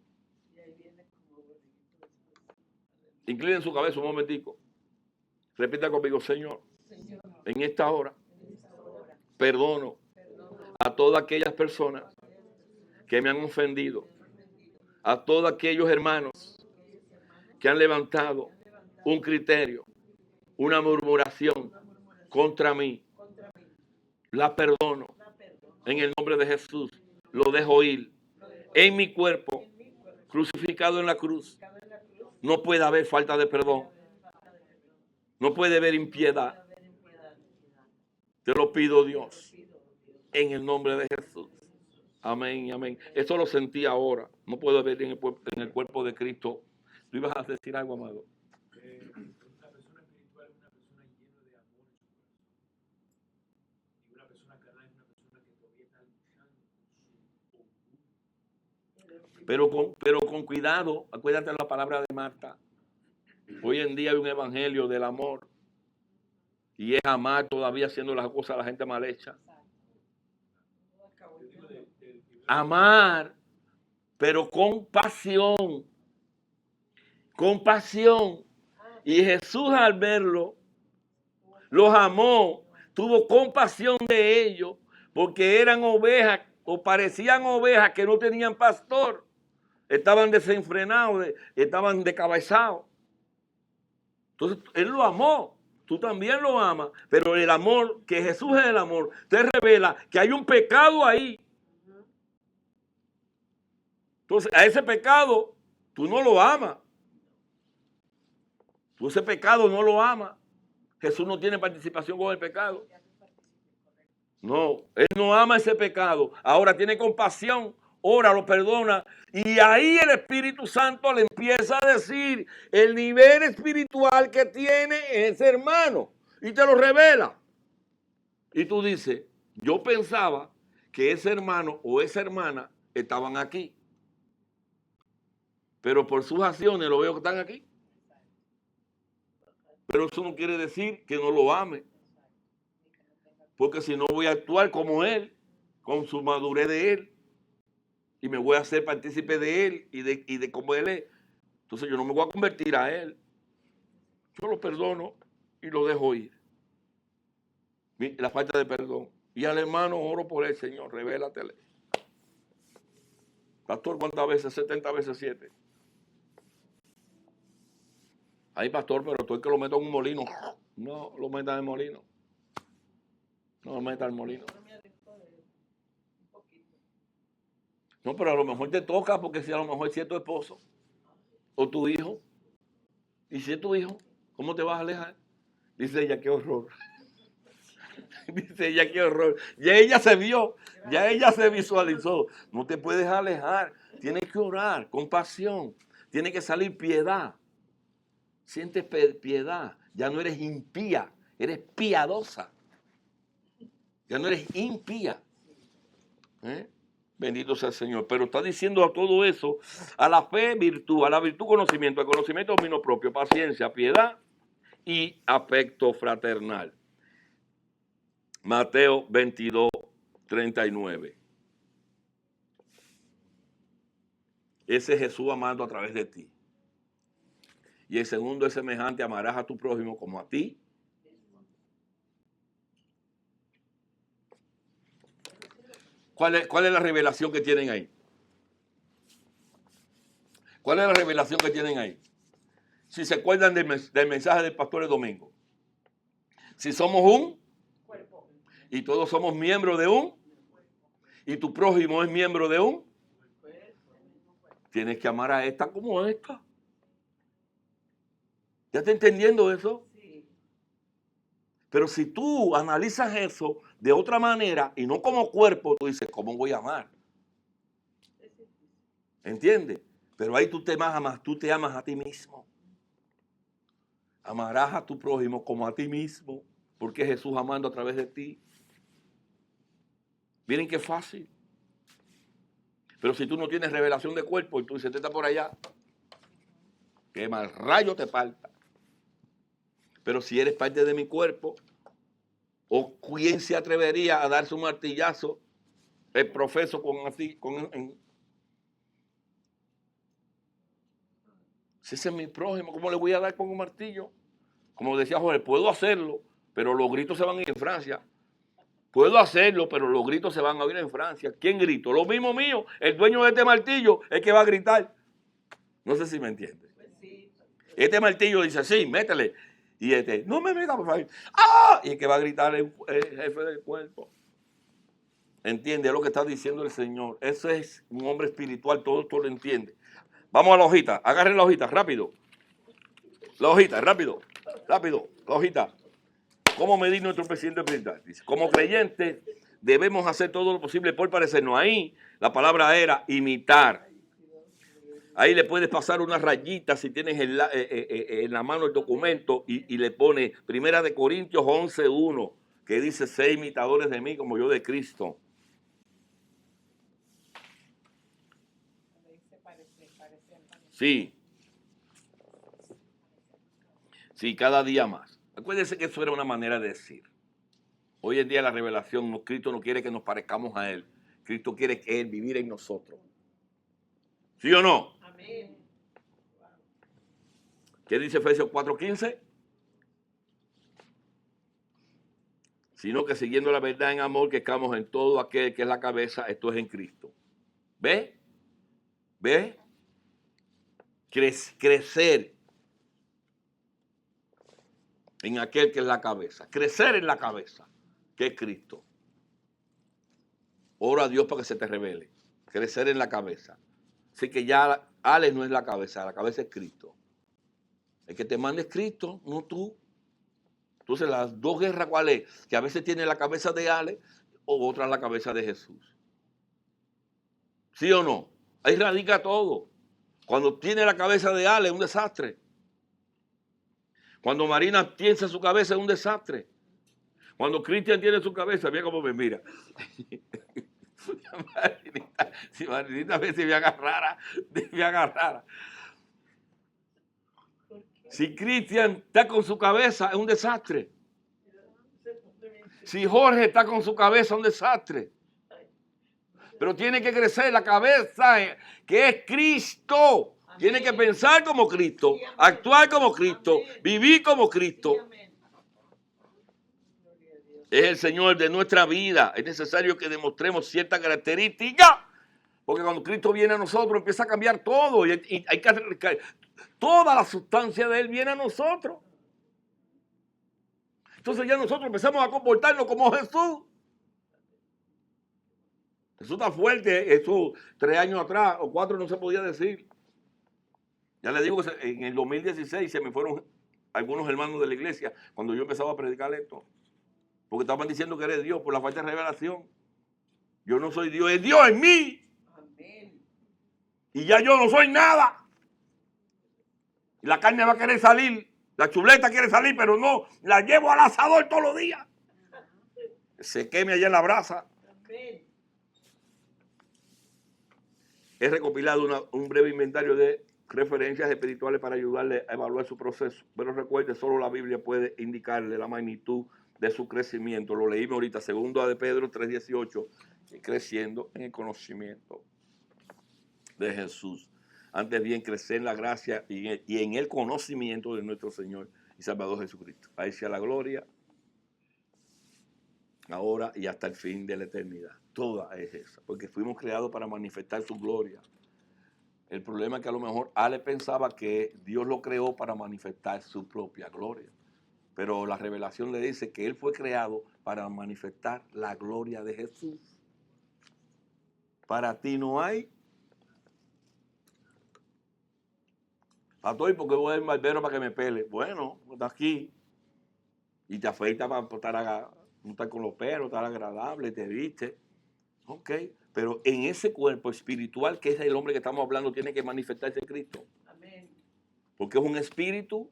A: Inclinen su cabeza un momentico. Repita conmigo, Señor, en esta hora, perdono a todas aquellas personas que me han ofendido, a todos aquellos hermanos que han levantado un criterio, una murmuración contra mí. La perdono en el nombre de Jesús. Lo dejo ir. En mi cuerpo, crucificado en la cruz, no puede haber falta de perdón. No puede haber impiedad. Te lo pido, Dios, en el nombre de Jesús. Amén, amén. Eso lo sentí ahora. No puedo ver en el cuerpo de Cristo. ¿Tú ibas a decir algo, amado?
B: Una persona espiritual es una persona llena de amor en su corazón. Y una persona carnal es una persona que todavía está luchando con su orgullo.
A: Pero con cuidado. Acuérdate de la palabra de Marta. Hoy en día hay un evangelio del amor. Y es amar todavía haciendo las cosas a la gente mal hecha. Amar, pero con pasión. Con pasión. Y Jesús al verlo, los amó, tuvo compasión de ellos, porque eran ovejas o parecían ovejas que no tenían pastor. Estaban desenfrenados, estaban descabezados. Entonces, Él lo amó. Tú también lo amas, pero el amor, que Jesús es el amor, te revela que hay un pecado ahí. Entonces, a ese pecado, tú no lo amas. Tú ese pecado no lo amas. Jesús no tiene participación con el pecado. No, Él no ama ese pecado. Ahora tiene compasión, ora, lo perdona. Y ahí el Espíritu Santo le empieza a decir el nivel espiritual que tiene ese hermano. Y te lo revela. Y tú dices, yo pensaba que ese hermano o esa hermana estaban aquí. Pero por sus acciones lo veo que están aquí. Pero eso no quiere decir que no lo ame. porque si no voy a actuar como Él, con su madurez de Él, y me voy a hacer partícipe de Él y de cómo Él es. Entonces yo no me voy a convertir a Él. Yo lo perdono y lo dejo ir. La falta de perdón. Y al hermano oro por él, Señor, revélatele. Pastor, ¿cuántas veces? 70 veces 7. Ay, pastor, pero tú es que lo meto en un molino. No lo metas en el molino. No lo metas en el molino. No, pero a lo mejor te toca, porque si a lo mejor si es tu esposo o tu hijo, y si es tu hijo, ¿cómo te vas a alejar? Dice ella, qué horror. Dice ella, qué horror. Ya ella se vio, ya ella se visualizó. No te puedes alejar. Tienes que orar con pasión. Tiene que salir piedad. Sientes piedad. Ya no eres impía, eres piadosa. Ya no eres impía. Bendito sea el Señor. Pero está diciendo a todo eso, a la fe, virtud, a la virtud, conocimiento, al conocimiento, dominio propio, paciencia, piedad y afecto fraternal. Mateo 22, 39. Ese es Jesús amando a través de ti. Y el segundo es semejante, amarás a tu prójimo como a ti. ¿Cuál es la revelación que tienen ahí? ¿Cuál es la revelación que tienen ahí? Si se acuerdan del mensaje del pastor el domingo. Si somos un
C: Cuerpo.
A: y todos somos miembros de un, y tu prójimo es miembro de un, tienes que amar a esta como a esta. ¿Ya está entendiendo eso?
C: Sí.
A: Pero si tú analizas eso de otra manera y no como cuerpo, tú dices, ¿cómo voy a amar? ¿Entiendes? Pero ahí tú te amas a ti mismo. Amarás a tu prójimo como a ti mismo, porque Jesús amando a través de ti. Miren qué fácil. Pero si tú no tienes revelación de cuerpo y tú dices, te está por allá, que mal rayo te falta. Pero si eres parte de mi cuerpo, ¿o quién se atrevería a darse un martillazo, el profeso si ese es mi prójimo, ¿cómo le voy a dar con un martillo? Como decía Jorge, puedo hacerlo, pero los gritos se van a ir en Francia. Puedo hacerlo, pero los gritos se van a oír en Francia. ¿Quién grito? Lo mismo mío. El dueño de este martillo es que va a gritar. No sé si me entiende.
C: Pues sí.
A: Este martillo dice, sí, métele. Y este, no me meta, por favor. ¡Ah! Y el que va a gritar es el jefe del cuerpo. ¿Entiende lo que está diciendo el Señor? Ese es un hombre espiritual, todo esto lo entiende. Vamos a la hojita. Agarren la hojita, rápido. La hojita, rápido. Rápido, la hojita. ¿Cómo medir nuestro presidente espiritual? Dice, como creyentes debemos hacer todo lo posible por parecernos. Ahí la palabra era imitar. Ahí le puedes pasar una rayita si tienes en la mano el documento y le pone 1 Corintios 11:1, que dice, sé imitadores de mí como yo de Cristo. Sí. Sí, cada día más. Acuérdense que eso era una manera de decir. Hoy en día la revelación, Cristo no quiere que nos parezcamos a Él. Cristo quiere que Él vivir en nosotros. ¿Sí o no?
C: Amén.
A: ¿Qué dice Efesios 4:15? Sino que siguiendo la verdad en amor, que estamos en todo aquel que es la cabeza, esto es en Cristo. ¿Ve? ¿Ve? Crecer en aquel que es la cabeza. Crecer en la cabeza, que es Cristo. Ora a Dios para que se te revele. Crecer en la cabeza. Así que ya Alex no es la cabeza es Cristo. El que te manda es Cristo, no tú. Entonces las dos guerras, ¿cuál es? Que a veces tiene la cabeza de Alex o otra la cabeza de Jesús. ¿Sí o no? Ahí radica todo. Cuando tiene la cabeza de Alex es un desastre. Cuando Marina piensa en su cabeza es un desastre. Cuando Cristian tiene su cabeza, mira cómo me mira. Si Marinita a veces me agarrara. Si Cristian está con su cabeza, es un desastre. Si Jorge está con su cabeza un desastre. Pero tiene que crecer la cabeza, que es Cristo. Tiene que pensar como Cristo, actuar como Cristo, vivir como Cristo. Es el Señor de nuestra vida. Es necesario que demostremos cierta característica. Porque cuando Cristo viene a nosotros empieza a cambiar todo. Y hay que toda la sustancia de Él viene a nosotros. Entonces ya nosotros empezamos a comportarnos como Jesús. Eso está fuerte. Eso 3 años atrás o 4 no se podía decir. Ya le digo que en el 2016 se me fueron algunos hermanos de la iglesia cuando yo empezaba a predicar esto. Porque estaban diciendo que eres Dios por la falta de revelación. Yo no soy Dios, es Dios en mí.
C: Amén.
A: Y ya yo no soy nada. Y la carne va a querer salir. La chuleta quiere salir, pero no. La llevo al asador todos los días. Se queme allá en la brasa.
C: Amén.
A: He recopilado un breve inventario de referencias espirituales para ayudarle a evaluar su proceso. Pero recuerde, solo la Biblia puede indicarle la magnitud de su crecimiento. Lo leímos ahorita, 2 de Pedro 3:18, creciendo en el conocimiento de Jesús. Antes bien, crecer en la gracia y en el conocimiento de nuestro Señor y Salvador Jesucristo. A Él sea la gloria, ahora y hasta el fin de la eternidad. Toda es esa, porque fuimos creados para manifestar su gloria. El problema es que a lo mejor Ale pensaba que Dios lo creó para manifestar su propia gloria. Pero la revelación le dice que Él fue creado para manifestar la gloria de Jesús. Para ti no hay. Pastor, ¿por qué voy al barbero para que me pele? Bueno, está aquí. Y te afeita para estar con los pelos, estar agradable, te viste. Ok. Pero en ese cuerpo espiritual, que es el hombre que estamos hablando, tiene que manifestarse Cristo.
C: Amén.
A: Porque es un espíritu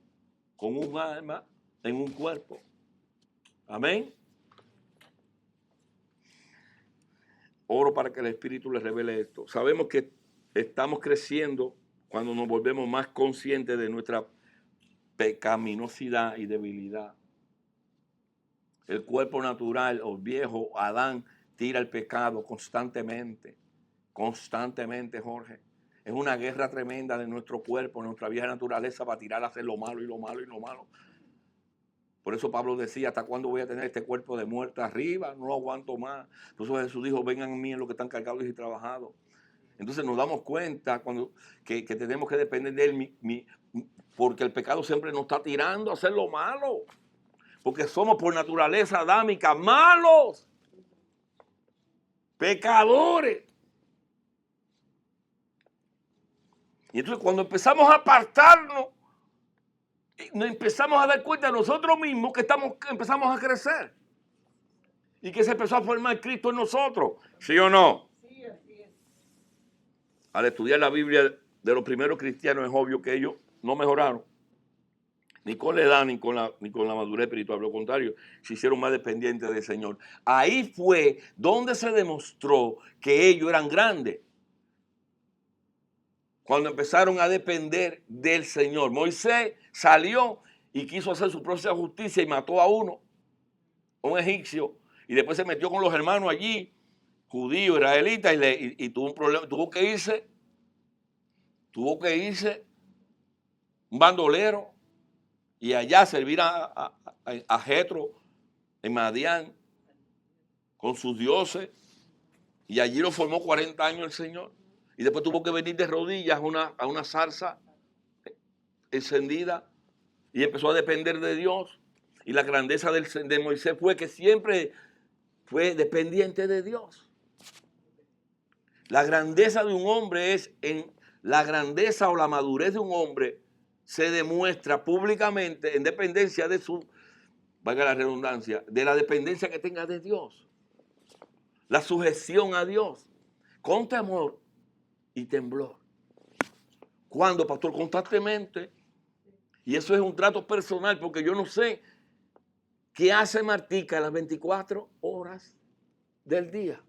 A: con un alma en un cuerpo. Amén. Oro para que el Espíritu les revele esto. Sabemos que estamos creciendo cuando nos volvemos más conscientes de nuestra pecaminosidad y debilidad. El cuerpo natural o viejo Adán tira el pecado constantemente. Constantemente, Jorge. Es una guerra tremenda de nuestro cuerpo, nuestra vieja naturaleza va a tirar a hacer lo malo y lo malo y lo malo. Por eso Pablo decía, ¿hasta cuándo voy a tener este cuerpo de muerte arriba? No lo aguanto más. Por eso Jesús dijo, vengan a mí los que están cargados y trabajados. Entonces nos damos cuenta que tenemos que depender de Él, porque el pecado siempre nos está tirando a hacer lo malo. Porque somos por naturaleza adámica malos, pecadores. Y entonces cuando empezamos a apartarnos, nos empezamos a dar cuenta de nosotros mismos que empezamos a crecer. Y que se empezó a formar Cristo en nosotros. ¿Sí o no?
C: Sí, así es.
A: Al estudiar la Biblia de los primeros cristianos es obvio que ellos no mejoraron. Ni con la edad, ni con la madurez espiritual. Lo contrario, se hicieron más dependientes del Señor. Ahí fue donde se demostró que ellos eran grandes. Cuando empezaron a depender del Señor. Moisés salió y quiso hacer su propia justicia y mató a un egipcio. Y después se metió con los hermanos allí, judíos, israelitas, y tuvo un problema. Tuvo que irse un bandolero y allá servir a Jetro en Madián con sus dioses. Y allí lo formó 40 años el Señor. Y después tuvo que venir de rodillas a una zarza encendida y empezó a depender de Dios. Y la grandeza de Moisés fue que siempre fue dependiente de Dios. La grandeza de un hombre la grandeza o la madurez de un hombre se demuestra públicamente en dependencia de valga la redundancia, de la dependencia que tenga de Dios. La sujeción a Dios, con temor y temblor. ¿Cuándo, pastor? Constantemente. Y eso es un trato personal, porque yo no sé qué hace Martica a las 24 horas del día.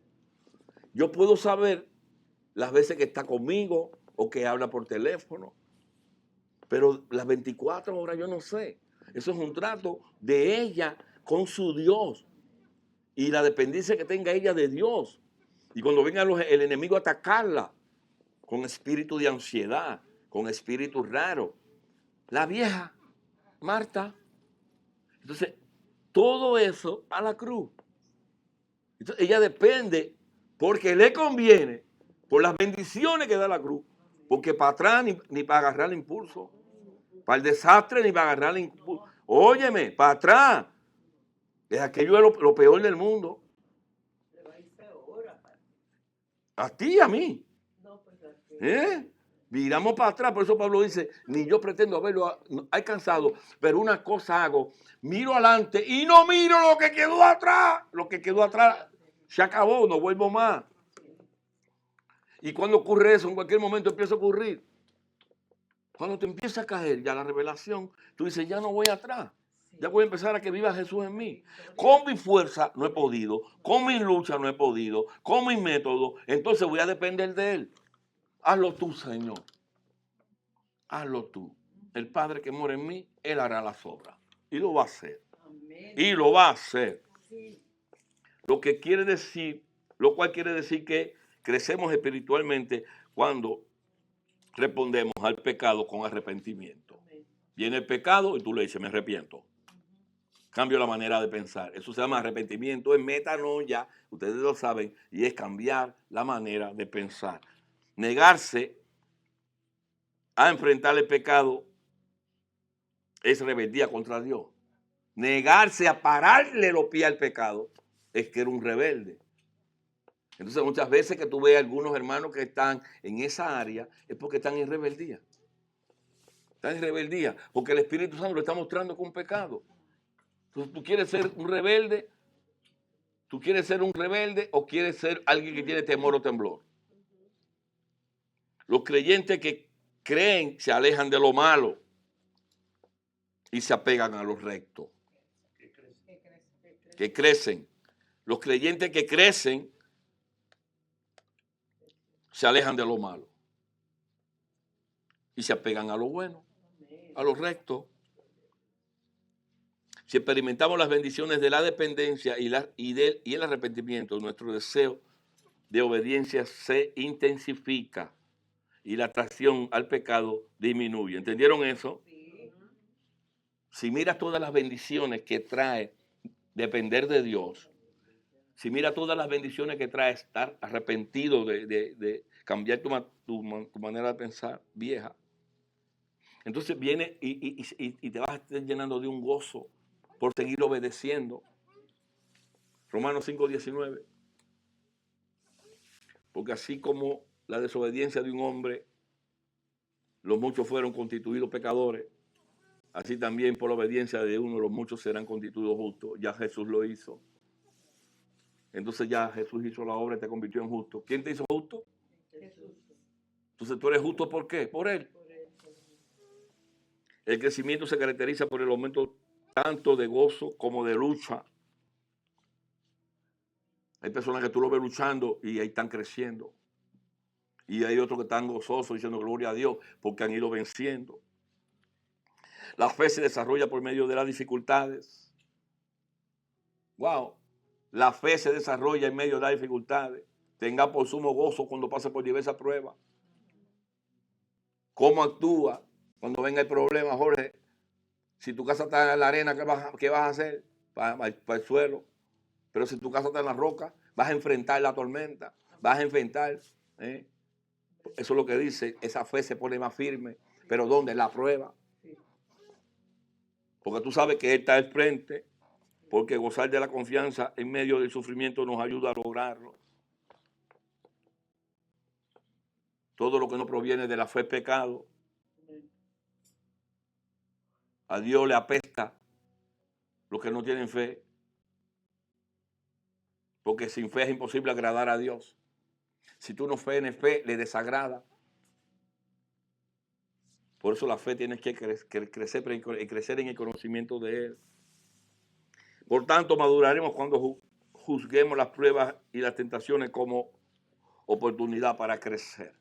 A: Yo puedo saber las veces que está conmigo o que habla por teléfono, pero las 24 horas yo no sé. Eso es un trato de ella con su Dios. y la dependencia que tenga ella de Dios. Y cuando venga el enemigo a atacarla con espíritu de ansiedad, con espíritu raro. La vieja Marta. Entonces, todo eso a la cruz. Entonces, ella depende porque le conviene por las bendiciones que da la cruz. Porque para atrás ni para agarrar el impulso. Para el desastre ni para agarrar el impulso. Óyeme, para atrás. Es aquello es lo peor del mundo.
C: Pero ahí se ora, padre.
A: A ti y a mí.
C: No, pues
A: Miramos para atrás, por eso Pablo dice, ni yo pretendo haberlo alcanzado, pero una cosa hago, miro adelante y no miro lo que quedó atrás. Lo que quedó atrás se acabó, no vuelvo más. Y cuando ocurre eso, en cualquier momento empieza a ocurrir. Cuando te empieza a caer ya la revelación, tú dices, ya no voy atrás. Ya voy a empezar a que viva Jesús en mí. Con mi fuerza no he podido, con mi lucha no he podido, con mi método, entonces voy a depender de Él. Hazlo tú, Señor. Hazlo tú. El Padre que mora en mí, Él hará las obras. Y lo va a hacer.
C: amén.
A: Y lo va a hacer.
C: Sí,
A: Lo cual quiere decir que crecemos espiritualmente cuando respondemos al pecado con arrepentimiento.
C: amén.
A: Viene el pecado y tú le dices, me arrepiento. Cambio la manera de pensar. Eso se llama arrepentimiento, es metanoia, ustedes lo saben, y es cambiar la manera de pensar. Negarse a enfrentar el pecado es rebeldía contra Dios. Negarse a pararle los pies al pecado es que era un rebelde. Entonces muchas veces que tú ves a algunos hermanos que están en esa área es porque están en rebeldía. Están en rebeldía porque el Espíritu Santo lo está mostrando con pecado. Entonces, ¿tú quieres ser un rebelde? ¿Tú quieres ser un rebelde o quieres ser alguien que tiene temor o temblor? Los creyentes que creen se alejan de lo malo y se apegan a lo recto. Que crecen. Los creyentes que crecen se alejan de lo malo y se apegan a lo bueno, a lo recto. Si experimentamos las bendiciones de la dependencia y el arrepentimiento, nuestro deseo de obediencia se intensifica y la atracción al pecado disminuye. ¿Entendieron eso? Si miras todas las bendiciones que trae depender de Dios, si miras todas las bendiciones que trae estar arrepentido de cambiar tu manera de pensar vieja, entonces viene y te vas a estar llenando de un gozo por seguir obedeciendo. Romanos 5:19. Porque así como la desobediencia de un hombre, los muchos fueron constituidos pecadores, así también por la obediencia de uno los muchos serán constituidos justos. Ya Jesús lo hizo. Entonces ya Jesús hizo la obra y te convirtió en justo. ¿Quién te hizo justo?
C: Jesús.
A: Entonces tú eres justo ¿por qué? Por Él. El crecimiento se caracteriza por el aumento tanto de gozo como de lucha. Hay personas que tú lo ves luchando y ahí están creciendo. Y hay otros que están gozosos diciendo gloria a Dios porque han ido venciendo. La fe se desarrolla por medio de las dificultades. Wow. La fe se desarrolla en medio de las dificultades. Tenga por sumo gozo cuando pase por diversas pruebas. ¿Cómo actúa cuando venga el problema, Jorge? Si tu casa está en la arena, ¿qué vas a hacer? Para el suelo. Pero si tu casa está en la roca, vas a enfrentar la tormenta. Vas a enfrentar. Eso es lo que dice. Esa fe se pone más firme. ¿Pero dónde? En la prueba. Porque tú sabes que Él está al frente. Porque gozar de la confianza en medio del sufrimiento nos ayuda a lograrlo. Todo lo que no proviene de la fe es pecado. A Dios le apesta los que no tienen fe. Porque sin fe es imposible agradar a Dios. Si tú no tienes fe, le desagrada. Por eso la fe tiene que crecer en el conocimiento de Él. Por tanto, maduraremos cuando juzguemos las pruebas y las tentaciones como oportunidad para crecer.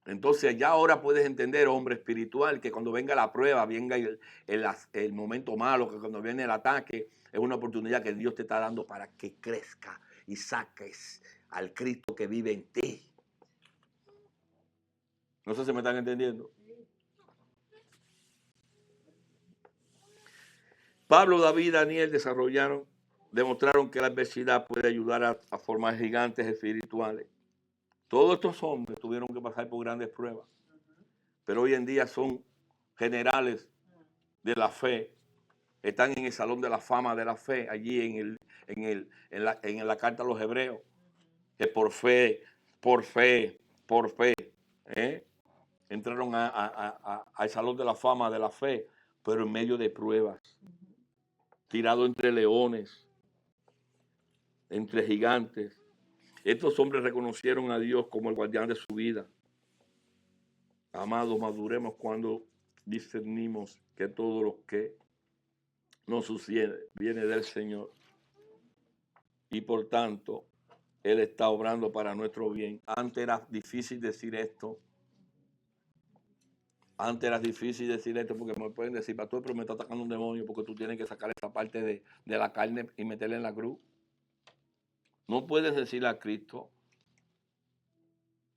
A: Entonces ya ahora puedes entender, hombre espiritual, que cuando venga la prueba, venga el momento malo, que cuando viene el ataque, es una oportunidad que Dios te está dando para que crezca y saques al Cristo que vive en ti. No sé si me están entendiendo. Pablo, David y Daniel demostraron que la adversidad puede ayudar a formar gigantes espirituales. Todos estos hombres tuvieron que pasar por grandes pruebas, pero hoy en día son generales de la fe. Están en el salón de la fama de la fe, allí en la carta a los hebreos, que por fe, entraron al salón de la fama de la fe, pero en medio de pruebas, tirado entre leones, entre gigantes. Estos hombres reconocieron a Dios como el guardián de su vida. Amados, maduremos cuando discernimos que todo lo que nos sucede viene del Señor. Y por tanto, Él está obrando para nuestro bien. Antes era difícil decir esto. Porque me pueden decir, pastor, pero me está atacando un demonio porque tú tienes que sacar esa parte de la carne y meterla en la cruz. No puedes decirle a Cristo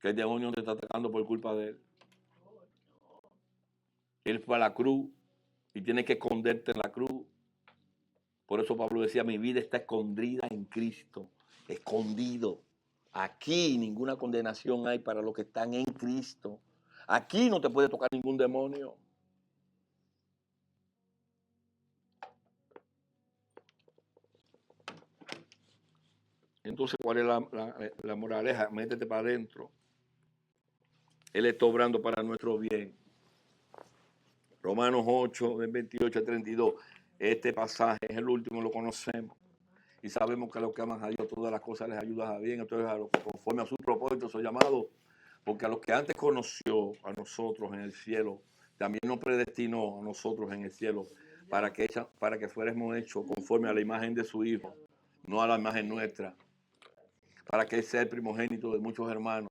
A: que el demonio te está atacando por culpa de Él. Él fue a la cruz y tienes que esconderte en la cruz. Por eso Pablo decía, mi vida está escondida en Cristo. Escondido. Aquí ninguna condenación hay para los que están en Cristo. Aquí no te puede tocar ningún demonio. Entonces, ¿cuál es la moraleja? Métete para adentro. Él está obrando para nuestro bien. Romanos 8, del 28 al 32. Este pasaje es el último, lo conocemos. Y sabemos que a los que aman a Dios, todas las cosas les ayudan a bien. Entonces, a los que conforme a su propósito son llamados. Porque a los que antes conoció a nosotros en el cielo, también nos predestinó a nosotros en el cielo para que fuéramos hechos conforme a la imagen de su Hijo, no a la imagen nuestra, para que Él sea el primogénito de muchos hermanos.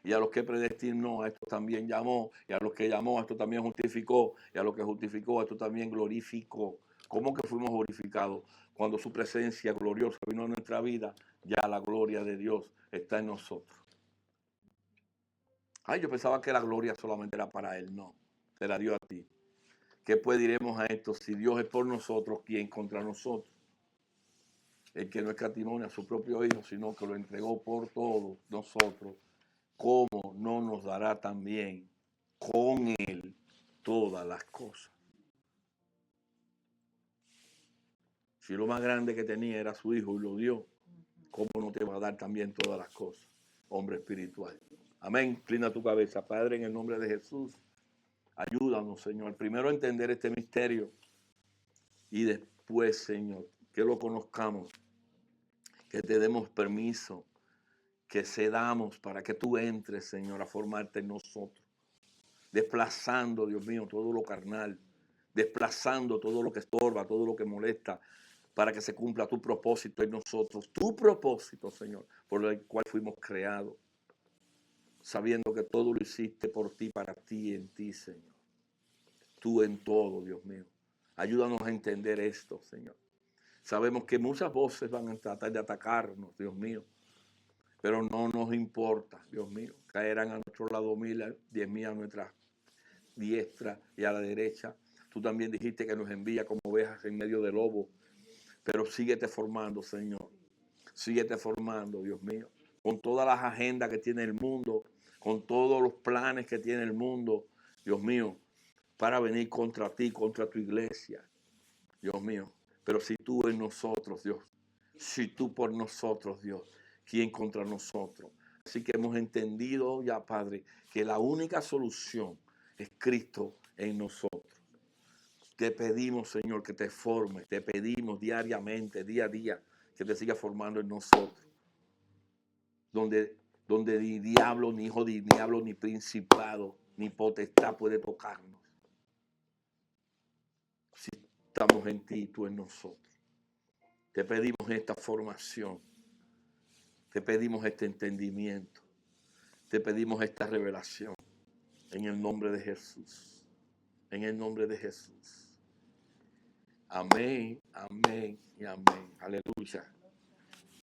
A: Y a los que predestinó, a esto también llamó, y a los que llamó, a esto también justificó, y a los que justificó, a esto también glorificó. ¿Cómo que fuimos glorificados? Cuando su presencia gloriosa vino a nuestra vida, ya la gloria de Dios está en nosotros. Ay, yo pensaba que la gloria solamente era para Él. No, se la dio a ti. ¿Qué pues diremos a esto? Si Dios es por nosotros, ¿quién contra nosotros? El que no escatimó a su propio Hijo, sino que lo entregó por todos nosotros, ¿cómo no nos dará también con Él todas las cosas? Si lo más grande que tenía era su Hijo y lo dio, ¿cómo no te va a dar también todas las cosas? Hombre espiritual. Amén. Inclina tu cabeza, Padre, en el nombre de Jesús. Ayúdanos, Señor. Primero a entender este misterio y después, Señor, que lo conozcamos, que te demos permiso, que cedamos para que tú entres, Señor, a formarte en nosotros. Desplazando, Dios mío, todo lo carnal, desplazando todo lo que estorba, todo lo que molesta, para que se cumpla tu propósito en nosotros. Tu propósito, Señor, por el cual fuimos creados, sabiendo que todo lo hiciste por ti, para ti y en ti, Señor. Tú en todo, Dios mío. Ayúdanos a entender esto, Señor. Sabemos que muchas voces van a tratar de atacarnos, Dios mío. Pero no nos importa, Dios mío. Caerán a nuestro lado 1000, 10,000 a nuestra diestra y a la derecha. Tú también dijiste que nos envía como ovejas en medio de lobos. Pero síguete formando, Señor. Síguete formando, Dios mío. Con todas las agendas que tiene el mundo, con todos los planes que tiene el mundo, Dios mío, para venir contra ti, contra tu iglesia, Dios mío. Pero si tú en nosotros, Dios, si tú por nosotros, Dios, ¿quién contra nosotros? Así que hemos entendido ya, Padre, que la única solución es Cristo en nosotros. Te pedimos, Señor, que te formes. Te pedimos diariamente, día a día, que te sigas formando en nosotros. Donde ni diablo, ni hijo de diablo, ni principado, ni potestad puede tocarnos. Si estamos en ti y tú en nosotros. Te pedimos esta formación. Te pedimos este entendimiento. te pedimos esta revelación en el nombre de Jesús. En el nombre de Jesús. Amén, amén y amén. Aleluya.